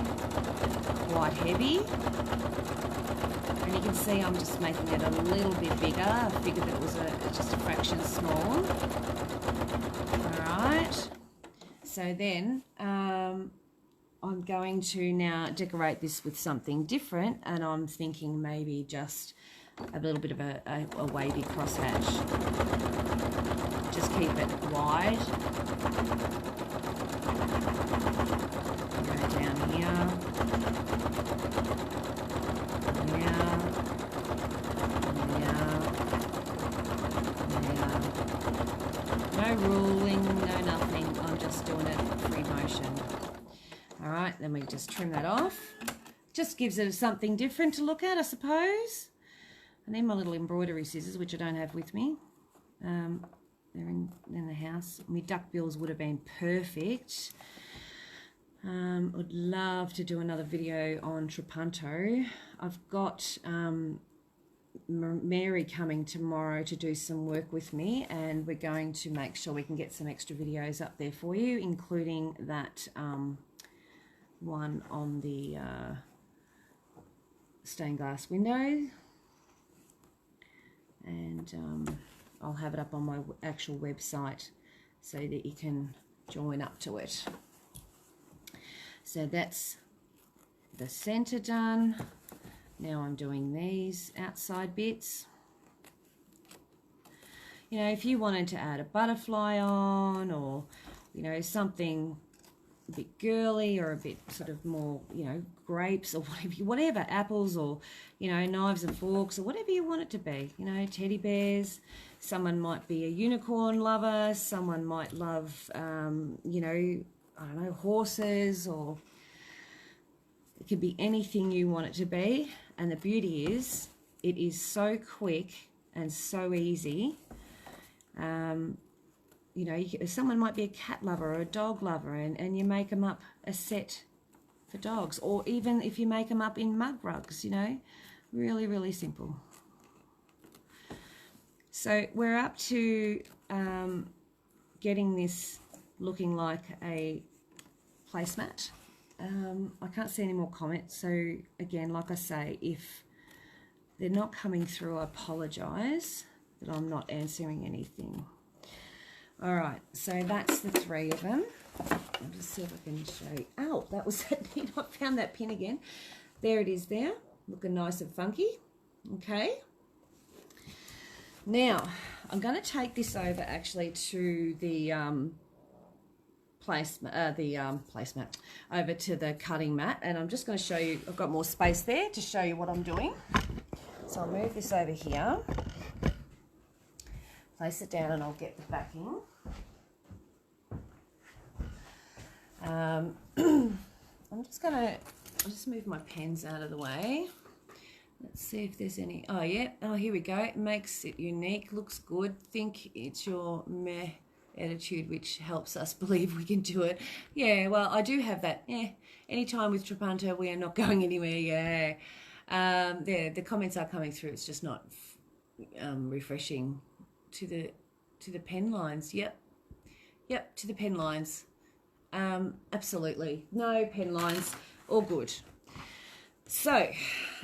quite heavy. And you can see I'm just making it a little bit bigger. I figured that it was just a fraction small. Alright. So then I'm going to now decorate this with something different, and I'm thinking maybe just a little bit of a wavy crosshatch. Just keep it wide. Go down here. No ruling, no nothing. I'm just doing it free motion. Alright, then we just trim that off. Just gives it something different to look at, I suppose. And then my little embroidery scissors, which I don't have with me. They're in the house. My duck bills would have been perfect. I'd love to do another video on Trapunto. I've got Mary coming tomorrow to do some work with me, and we're going to make sure we can get some extra videos up there for you, including that one on the stained glass window. And I'll have it up on my actual website so that you can join up to it. So that's the center done. Now I'm doing these outside bits. You know, if you wanted to add a butterfly on, or, you know, something a bit girly or a bit sort of more, grapes or whatever, apples or, knives and forks or whatever you want it to be, teddy bears. Someone might be a unicorn lover. Someone might love, I don't know, horses, or it could be anything you want it to be. And the beauty is it is so quick and so easy. Someone might be a cat lover or a dog lover, and you make them up a set for dogs, or even if you make them up in mug rugs, really, really simple. So we're up to getting this looking like a placemat. I can't see any more comments, so again, like I say, if they're not coming through, I apologise that I'm not answering anything. All right, so that's the 3 of them. I'll just see if I can show you. Oh, that was that pin. I found that pin again. There it is there, looking nice and funky. Okay. Now, I'm going to take this over actually to the placemat, over to the cutting mat, and I'm just going to show you. I've got more space there to show you what I'm doing. So I'll move this over here, place it down, and I'll get the backing. I'll just move my pens out of the way. Let's see if there's any. Oh yeah, oh here we go. It makes it unique, looks good. Think it's your meh attitude which helps us believe we can do it. Yeah, well, I do have that. Anytime with Trapunto we are not going anywhere. Yeah. The comments are coming through. It's just not refreshing to the pen lines. Yep, to the pen lines. Absolutely no pen lines. All good. So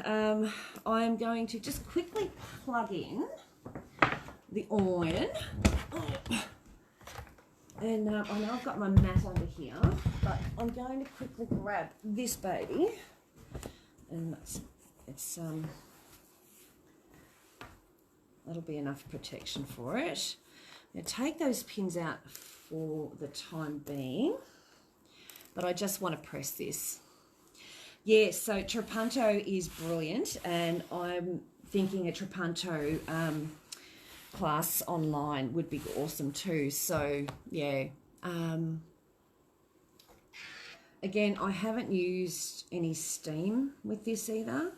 I'm going to just quickly plug in the iron. And I know I've got my mat under here, but I'm going to quickly grab this baby, and it's that'll be enough protection for it. I'm going to take those pins out for the time being, but I just want to press this. Yeah, so Trapunto is brilliant, and I'm thinking a Trapunto class online would be awesome too. So yeah, again, I haven't used any steam with this either.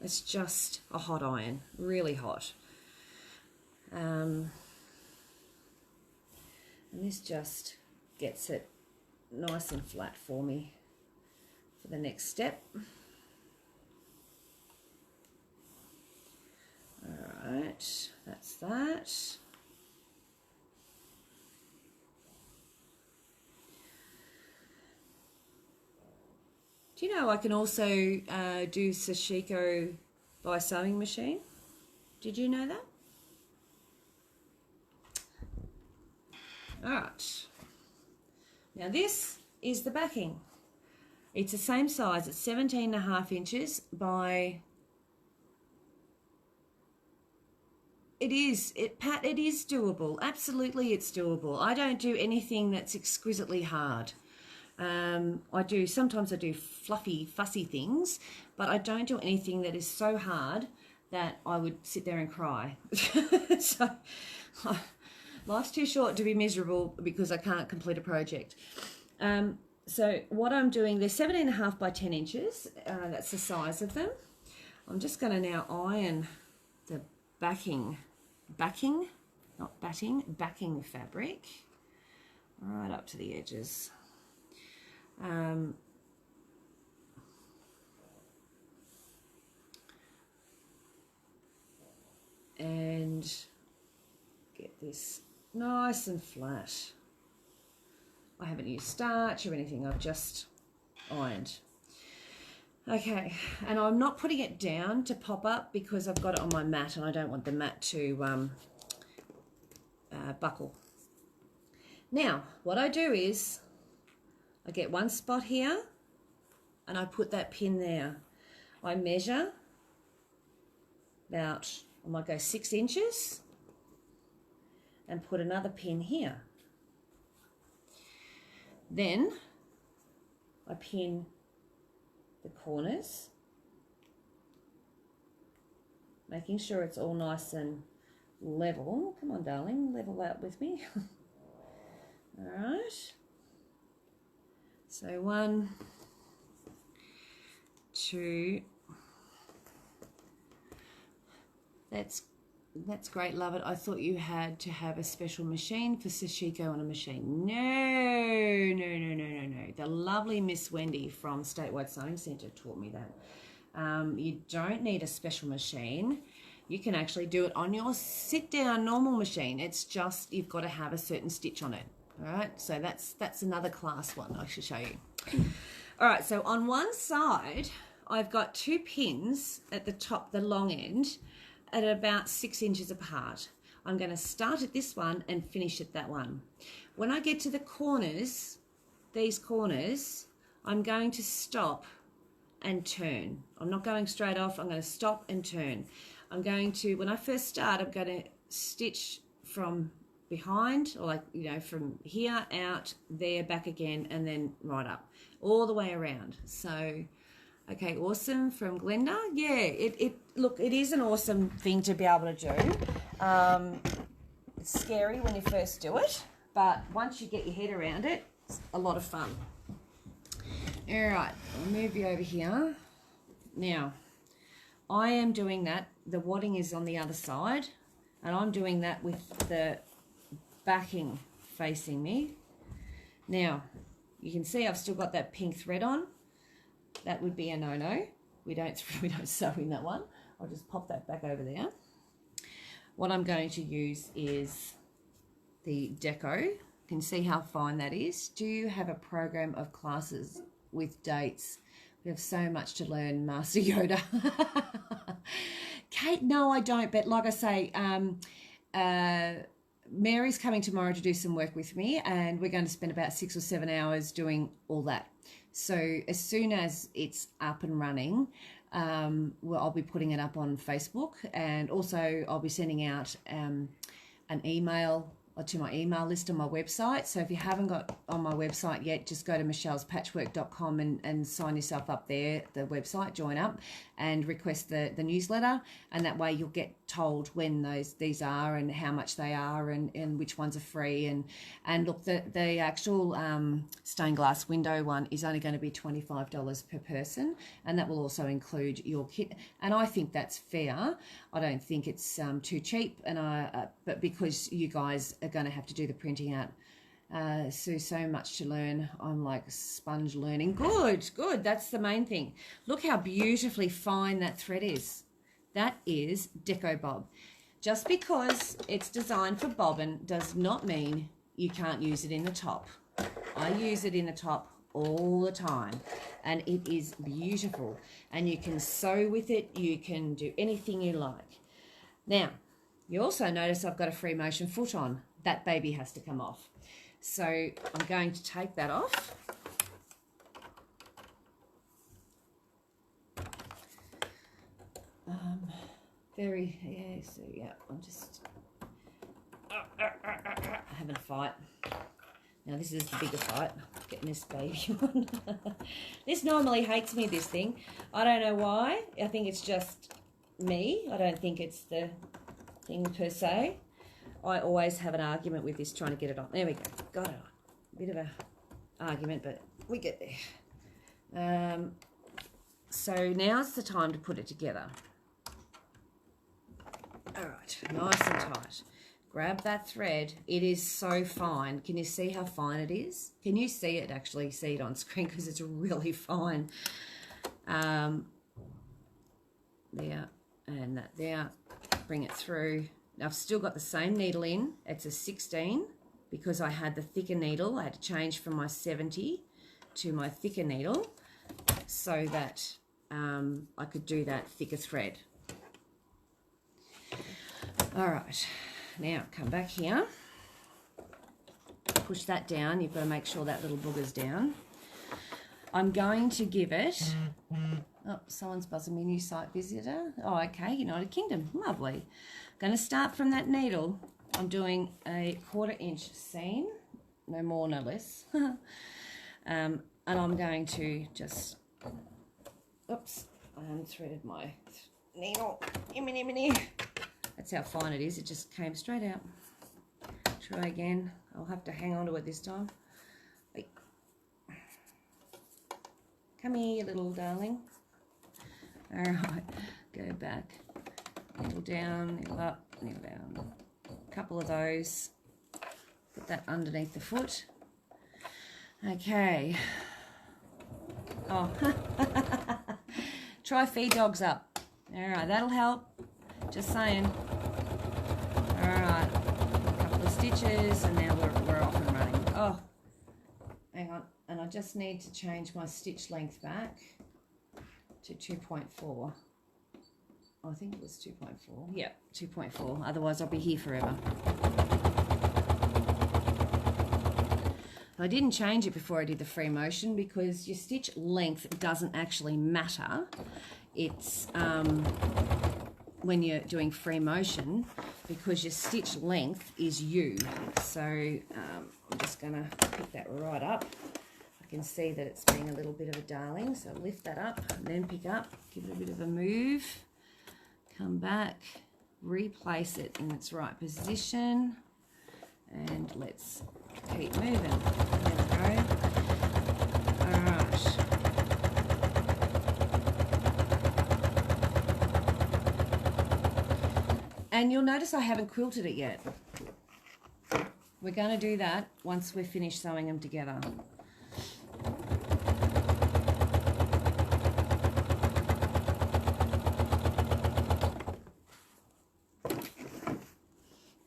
It's just a hot iron, really hot. And this just gets it nice and flat for me for the next step. All right, that's that. Do you know I can also do sashiko by sewing machine? Did you know that? All right. Now this is the backing. It's the same size. It's 17.5 inches by... It is doable. Absolutely, it's doable. I don't do anything that's exquisitely hard. Sometimes I do fluffy, fussy things, but I don't do anything that is so hard that I would sit there and cry. So life's too short to be miserable because I can't complete a project. So what I'm doing, they're 17.5 by 10 inches. That's the size of them. I'm just going to now iron the backing fabric right up to the edges. And get this nice and flat. I haven't used starch or anything, I've just ironed. Okay, and I'm not putting it down to pop up because I've got it on my mat and I don't want the mat to buckle. Now, what I do is I get one spot here and I put that pin there. I measure about, I might go 6 inches and put another pin here. Then I pin the corners, making sure it's all nice and level. Come on, darling, level out with me. All right. So 1, 2. That's great, love it. I thought you had to have a special machine for sashiko on a machine. No. The lovely Miss Wendy from Statewide Sewing Centre taught me that. You don't need a special machine. You can actually do it on your sit-down normal machine. It's just you've got to have a certain stitch on it. All right, so that's another class one I should show you. All right, so on one side, I've got 2 pins at the top, the long end, at about 6 inches apart. I'm going to start at this one and finish at that one. When I get to the corners, these corners, I'm going to stop and turn. I'm not going straight off. I'm going to stop and turn. I'm going to, when I first start, I'm going to stitch from behind, or from here out, there, back again, and then right up, all the way around. So, okay, awesome from Glenda. Yeah, look, it is an awesome thing to be able to do. It's scary when you first do it, but once you get your head around it, it's a lot of fun. All right, I'll move you over here. Now, I am doing that. The wadding is on the other side, and I'm doing that with the backing facing me. Now, you can see I've still got that pink thread on. That would be a no-no. We don't sew in that one. I'll just pop that back over there. What I'm going to use is the deco. You can see how fine that is. Do you have a program of classes with dates? We have so much to learn, Master Yoda. Kate, no, I don't. But like I say, Mary's coming tomorrow to do some work with me, and we're going to spend about 6 or 7 hours doing all that. So as soon as it's up and running, I'll be putting it up on Facebook, and also I'll be sending out an email to my email list on my website. So if you haven't got on my website yet, just go to michellespatchwork.com and sign yourself up there, the website, join up and request the newsletter, and that way you'll get told when these are and how much they are and which ones are free. And look, the actual stained glass window one is only going to be $25 per person, and that will also include your kit, and I think that's fair. I don't think it's too cheap, and but because you guys are going to have to do the printing out, so much to learn. I'm like sponge learning. Good, that's the main thing. Look how beautifully fine that thread is. That is Deco Bob. Just because it's designed for bobbin does not mean you can't use it in the top. I use it in the top all the time, and it is beautiful, and you can sew with it. You can do anything you like. Now, you also notice I've got a free motion foot on. That baby has to come off. So I'm going to take that off. I'm just having a fight. Now this is the bigger fight, getting this baby on. This normally hates me, this thing. I don't know why. I think it's just me. I don't think it's the thing per se. I always have an argument with this trying to get it on. There we go. Got it on. Bit of a argument, but we get there. So now's the time to put it together. All right, nice and tight. Grab that thread. It is so fine. Can you see how fine it is? Can you see it, actually see it on screen, because it's really fine. There and that there. Bring it through. I've still got the same needle in. It's a 16 because I had the thicker needle. I had to change from my 70 to my thicker needle so that I could do that thicker thread. All right, now come back here. Push that down. You've got to make sure that little booger's down. I'm going to give it... Oh, someone's buzzing me, new site visitor. Oh, okay, United Kingdom. Lovely. Going to start from that needle. I'm doing a 1/4 inch seam, no more, no less. And I'm going to just, oops, I unthreaded my needle. That's how fine it is. It just came straight out. Try again. I'll have to hang on to it this time. Wait. Come here, you little darling. All right, go back. Needle down, needle up, needle down. A couple of those. Put that underneath the foot. Okay. Oh, try feed dogs up. All right, that'll help. Just saying. All right, a couple of stitches, and now we're off and running. Oh, hang on, and I just need to change my stitch length back to 2.4. I think it was 2.4. Yeah, 2.4. Otherwise, I'll be here forever. I didn't change it before I did the free motion because your stitch length doesn't actually matter. It's when you're doing free motion because your stitch length is you. So I'm just going to pick that right up. I can see that it's being a little bit of a darling, so lift that up and then pick up, give it a bit of a move, come back, replace it in its right position, and let's keep moving. There we go. All right. And you'll notice I haven't quilted it yet. We're going to do that once we're finished sewing them together.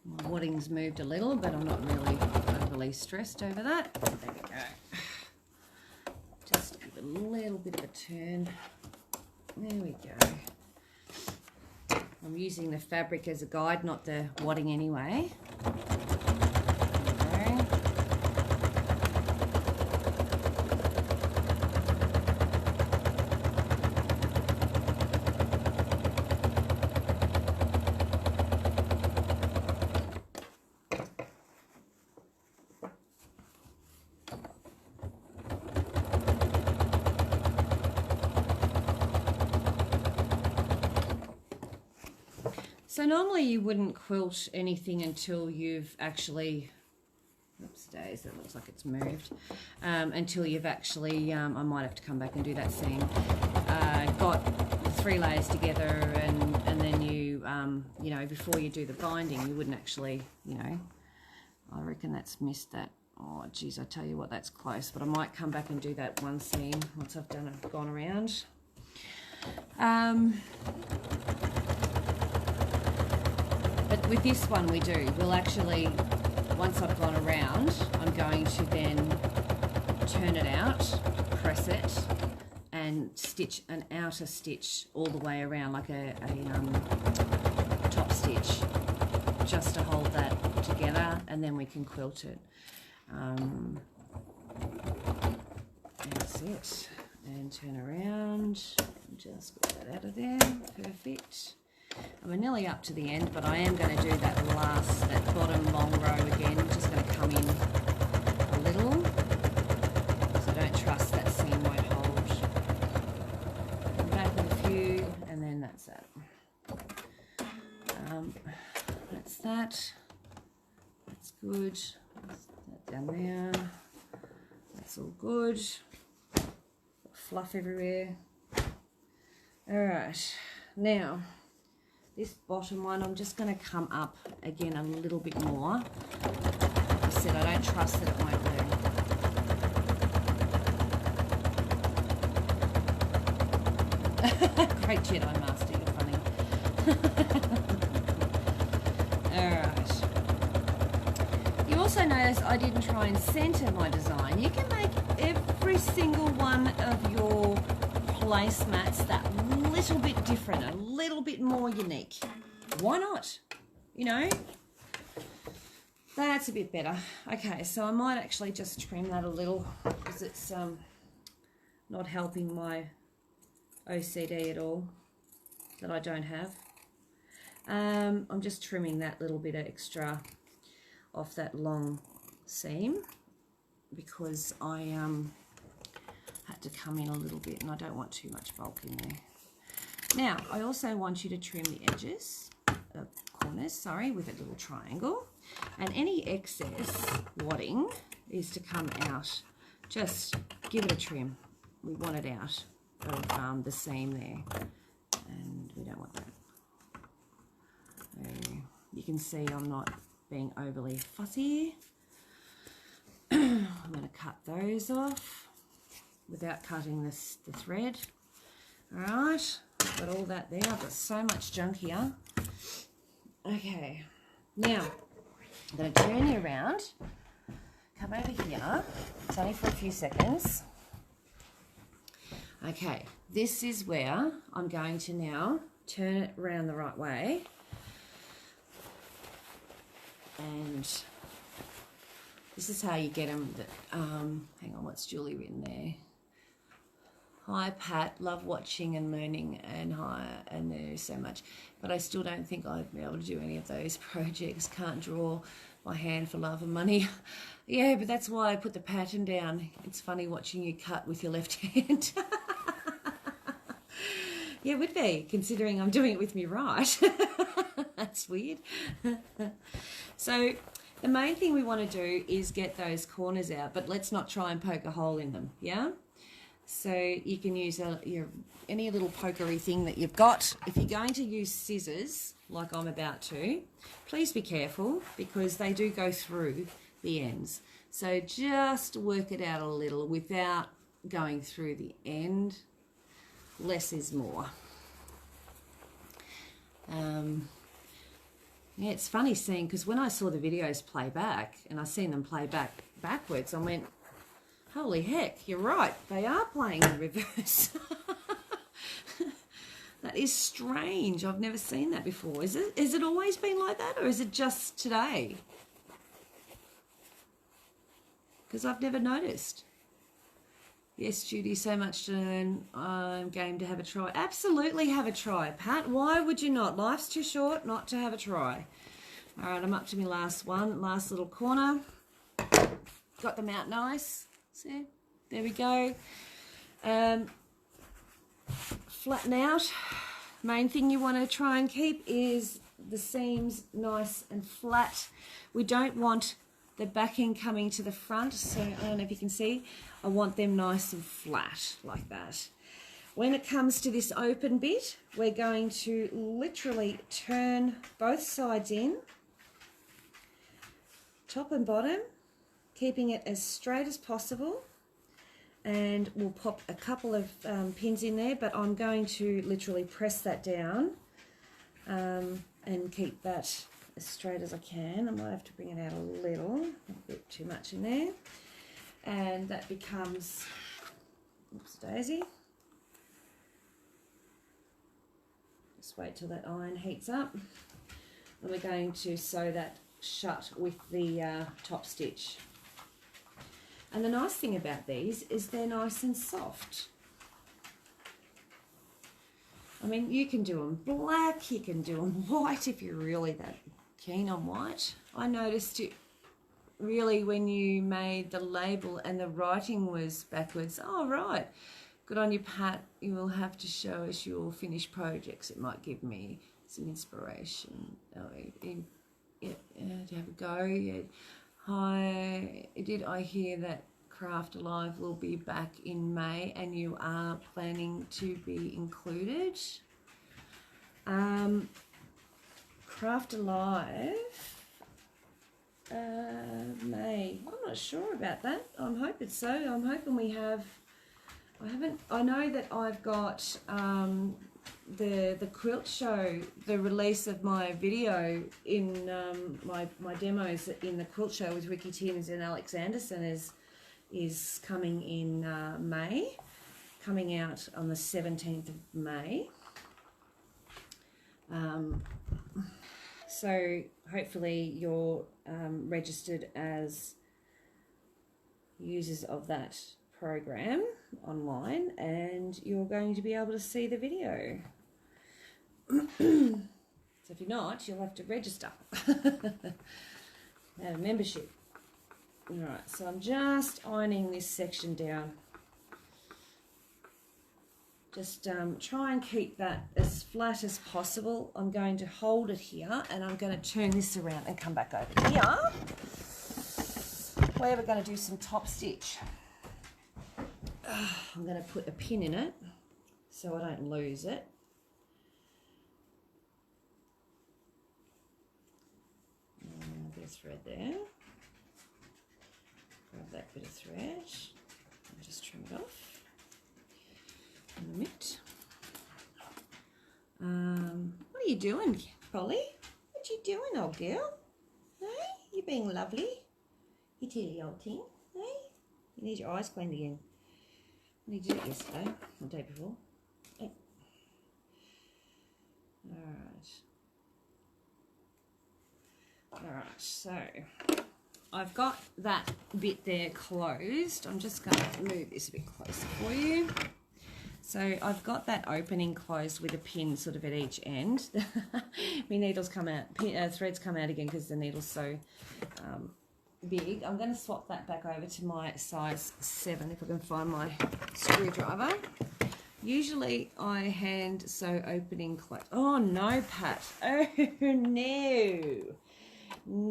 My wadding's moved a little, but I'm not really overly stressed over that. There we go. Just give it a little bit of a turn. There we go. I'm using the fabric as a guide, not the wadding anyway. There we go. So normally you wouldn't quilt anything until you've actually, oops days, it looks like it's moved, until you've actually, I might have to come back and do that seam, got the 3 layers together and then you, you know, before you do the binding, you wouldn't actually, you know, I reckon that's missed that. Oh geez, I tell you what, that's close, but I might come back and do that one seam once I've gone around. But with this one we do, we'll actually, once I've gone around, I'm going to then turn it out, press it, and stitch an outer stitch all the way around, like a top stitch, just to hold that together, and then we can quilt it. That's it. And turn around, just get that out of there, perfect. I'm nearly up to the end, but I am going to do that bottom long row again. I'm just going to come in a little, because I don't trust that seam won't hold. Come back with a few, and then that's that. That's that. That's good. That's that down there. That's all good. Fluff everywhere. All right, now this bottom one, I'm just going to come up again a little bit more. Like I said, I don't trust that it won't do. Great Jedi Master, you're funny. Alright. You also notice I didn't try and centre my design. You can make every single one of your placemats that little bit different, a little bit more unique. Why not? You know, that's a bit better. Okay, so I might actually just trim that a little because it's not helping my OCD at all that I don't have. I'm just trimming that little bit of extra off that long seam because I have to come in a little bit, and I don't want too much bulk in there. Now, I also want you to trim the edges, corners, sorry, with a little triangle. And any excess wadding is to come out. Just give it a trim. We want it out of the seam there. And we don't want that. So you can see I'm not being overly fussy. I'm going to cut those off without cutting the thread. All right, I've got all that there. I've got so much junk here. Okay, now I'm going to turn you around. Come over here. It's only for a few seconds. Okay, this is where I'm going to now turn it around the right way. And this is how you get them. Hang on, what's Julie written there? Hi Pat, love watching and learning, and hi, and there's so much. But I still don't think I'd be able to do any of those projects. Can't draw by hand for love and money. Yeah, but that's why I put the pattern down. It's funny watching you cut with your left hand. Yeah, it would be, considering I'm doing it with me right. That's weird. So the main thing we want to do is get those corners out, but let's not try and poke a hole in them, yeah? So you can use any little pokery thing that you've got. If you're going to use scissors, like I'm about to, please be careful because they do go through the ends. So just work it out a little without going through the end. Less is more. Yeah, it's funny seeing, because when I saw the videos play back, and I seen them play backwards, I went, holy heck, you're right, they are playing in reverse. That is strange. I've never seen that before. Is it always been like that, or is it just today? Because I've never noticed. Yes, Judy, so much to learn. I'm game to have a try. Absolutely have a try, Pat. Why would you not? Life's too short not to have a try. All right, I'm up to my last one. Last little corner. Got them out nice. See? There we go. Flatten out. Main thing you want to try and keep is the seams nice and flat. We don't want the backing coming to the front, so I don't know if you can see. I want them nice and flat like that. When it comes to this open bit, we're going to literally turn both sides in, top and bottom, keeping it as straight as possible. And we'll pop a couple of pins in there, but I'm going to literally press that down and keep that as straight as I can. I might have to bring it out a little, a bit too much in there. And that becomes, oops daisy. Just wait till that iron heats up. And we're going to sew that shut with the top stitch. And the nice thing about these is they're nice and soft. I mean, you can do them black, you can do them white if you're really that keen on white. I noticed it really when you made the label and the writing was backwards. Oh, right. Good on you, Pat. You will have to show us your finished projects. It might give me some inspiration. Oh, yeah, to have a go. Yeah. Hi, did I hear that Craft Alive will be back in May and you are planning to be included? Craft Alive, May. I'm not sure about that. I'm hoping so. I'm hoping we have. I know that I've got the quilt show, the release of my video in my demos in the quilt show with Ricky Timms and Alex Anderson is coming in May, coming out on the 17th of May. So hopefully you're registered as users of that program online and you're going to be able to see the video. So if you're not, you'll have to register. Have a membership. Alright, so I'm just ironing this section down. Just try and keep that as flat as possible. I'm going to hold it here and I'm going to turn this around and come back over here where we're going to do some top stitch. I'm going to put a pin in it so I don't lose it. A bit of thread there. Grab that bit of thread and just trim it off. In the mitt. What are you doing, Polly? What you doing, old girl? Hey, you being lovely? You silly old thing. Hey, you need your eyes cleaned again. I need to do it yesterday, or the day before. Hey. Alright, so I've got that bit there closed. I'm just going to move this a bit closer for you. So I've got that opening closed with a pin sort of at each end. My needles come out, threads come out again because the needle's so big. I'm going to swap that back over to my size 7 if I can find my screwdriver. Usually I hand sew opening close. Oh no, Pat. Oh no. No.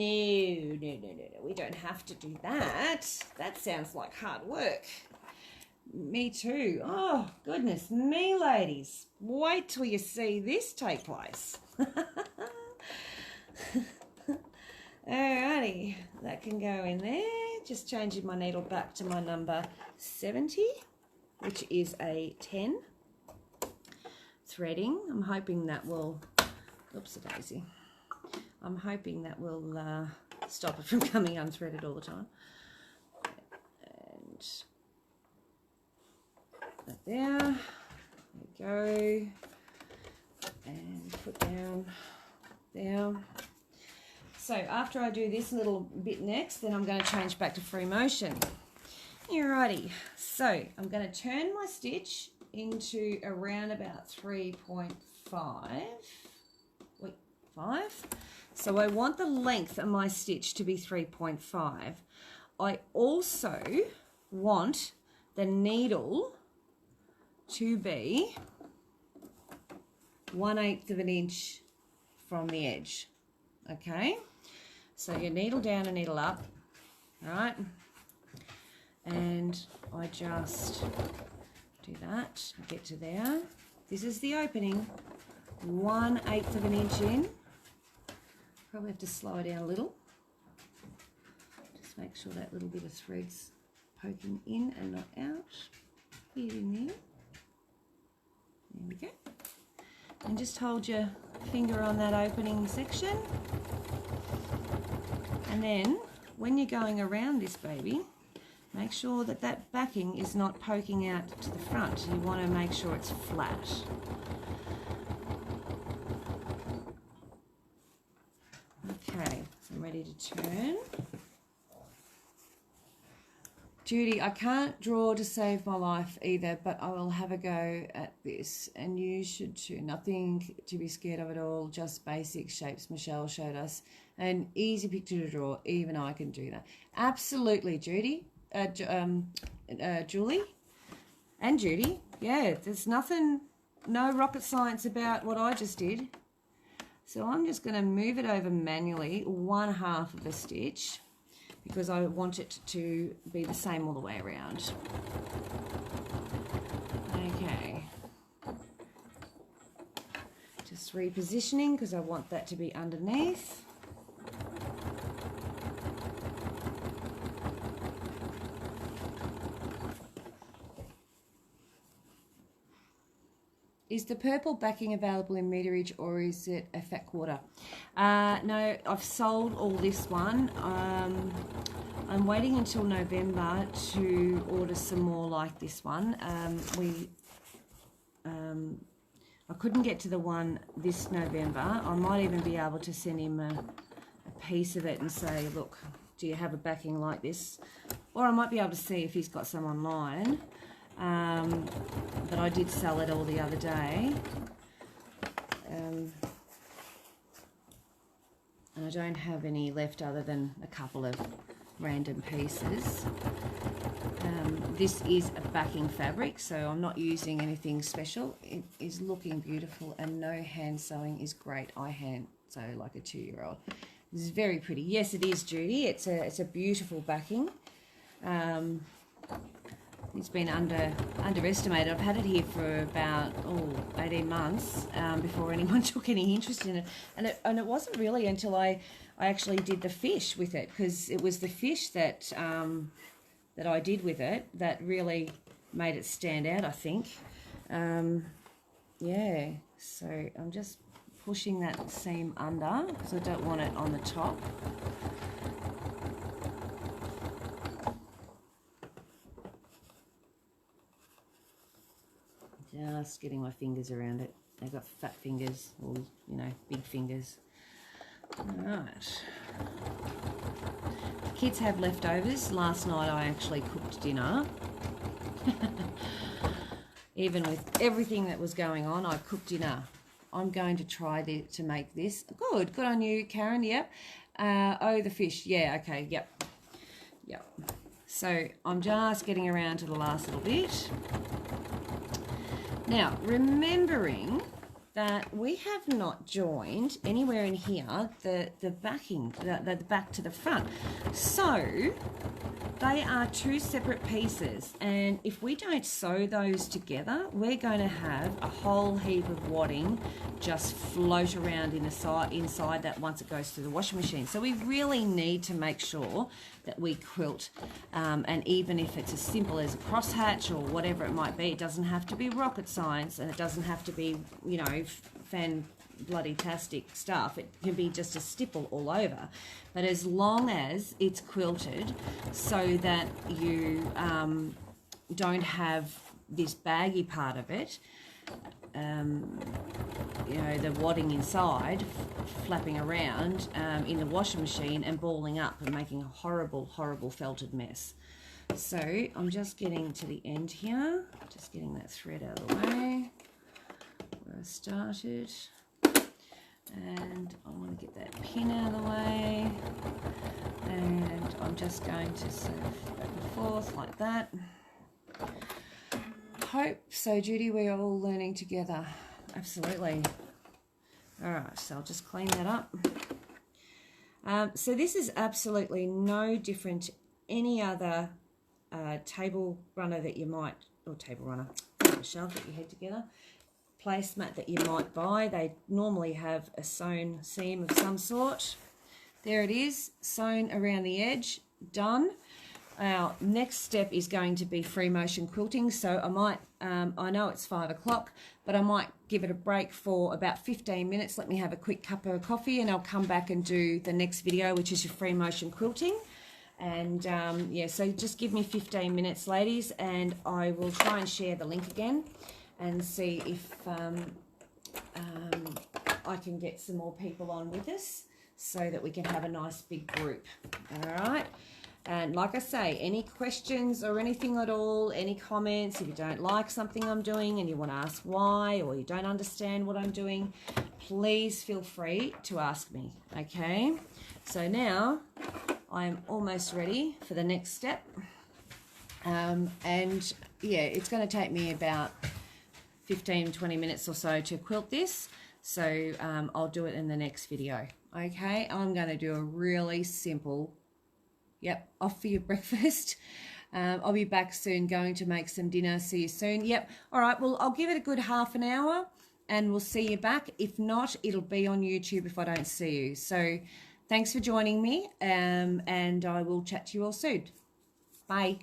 We don't have to do that. That sounds like hard work. Me too. Oh, goodness me, ladies. Wait till you see this take place. Alrighty, that can go in there. Just changing my needle back to my number 70, which is a 10. Threading. I'm hoping that will, oops-a-daisy. I'm hoping that will stop it from coming unthreaded all the time. And that there we go, and put down there. So after I do this little bit next, then I'm going to change back to free motion. Alrighty, so I'm going to turn my stitch into around about 3.5. Wait, 5. So I want the length of my stitch to be 3.5. I also want the needle to be 1/8 of an inch from the edge. Okay, so your needle down and needle up, right? And I just do that, get to there. This is the opening, 1/8 of an inch in. Probably have to slow it down a little. Just make sure that little bit of thread's poking in and not out. Get in there. There we go. And just hold your finger on that opening section. And then when you're going around this baby, make sure that that backing is not poking out to the front. You want to make sure it's flat. Okay, so I'm ready to turn. Judy, I can't draw to save my life either, but I will have a go at this, and you should too. Nothing to be scared of at all, just basic shapes Michelle showed us. An easy picture to draw, even I can do that. Absolutely, Judy. Julie and Judy. Yeah, there's nothing, no rocket science about what I just did. So I'm just going to move it over manually, 1/2 of a stitch, because I want it to be the same all the way around. Okay. Just repositioning because I want that to be underneath. Is the purple backing available in meterage, or is it a fat quarter? No, I've sold all this one. I'm waiting until November to order some more like this one. I couldn't get to the one this November. I might even be able to send him a piece of it and say, look, do you have a backing like this? Or I might be able to see if he's got some online. But I did sell it all the other day. And I don't have any left other than a couple of random pieces. this is a backing fabric, so I'm not using anything special. It is looking beautiful, and no hand sewing is great. I hand sew like a 2-year-old. This is very pretty. Yes, it is, Judy. It's a beautiful backing. It's been underestimated. I've had it here for about 18 months before anyone took any interest in it, and it wasn't really until I actually did the fish with it, because it was the fish that that I did with it that really made it stand out, I think. Yeah, so I'm just pushing that seam under because I don't want it on the top. Just getting my fingers around it. I've got fat fingers, or, you know, big fingers. All right. The kids have leftovers. Last night I actually cooked dinner. Even with everything that was going on, I cooked dinner. I'm going to try to make this. Good on you, Karen. Yep. The fish. Yeah, okay, yep. So I'm just getting around to the last little bit. Now, remembering that we have not joined anywhere in here the backing, the back to the front. So they are two separate pieces, and if we don't sew those together, we're going to have a whole heap of wadding just float around inside that once it goes through the washing machine. So we really need to make sure that we quilt, and even if it's as simple as a crosshatch or whatever it might be, it doesn't have to be rocket science, and it doesn't have to be, you know, fan-bloody-tastic stuff. It can be just a stipple all over. But as long as it's quilted so that you don't have this baggy part of it, you know, the wadding inside flapping around in the washing machine and balling up and making a horrible felted mess. So I'm just getting to the end here, just getting that thread out of the way where I started, and I want to get that pin out of the way, and I'm just going to serve back and forth like that. Hope so, Judy. We're all learning together. Absolutely. All right, so I'll just clean that up. So this is absolutely no different to any other table runner that you might, or table runner, shelf that you head together, placemat that you might buy. They normally have a sewn seam of some sort. There it is, sewn around the edge, done. Our next step is going to be free motion quilting, so I might, I know it's 5 o'clock, but I might give it a break for about 15 minutes. Let me have a quick cup of coffee, and I'll come back and do the next video, which is your free motion quilting. And yeah, so just give me 15 minutes, ladies, and I will try and share the link again and see if I can get some more people on with us so that we can have a nice big group. All right. And like I say, any questions or anything at all, any comments, if you don't like something I'm doing and you want to ask why, or you don't understand what I'm doing, please feel free to ask me, okay? So now I'm almost ready for the next step. And yeah, it's going to take me about 15-20 minutes or so to quilt this. So I'll do it in the next video, okay? I'm going to do a really simple, yep, off for your breakfast. I'll be back soon, going to make some dinner. See you soon. Yep. All right. Well, I'll give it a good half an hour and we'll see you back. If not, it'll be on YouTube if I don't see you. So thanks for joining me, and I will chat to you all soon. Bye.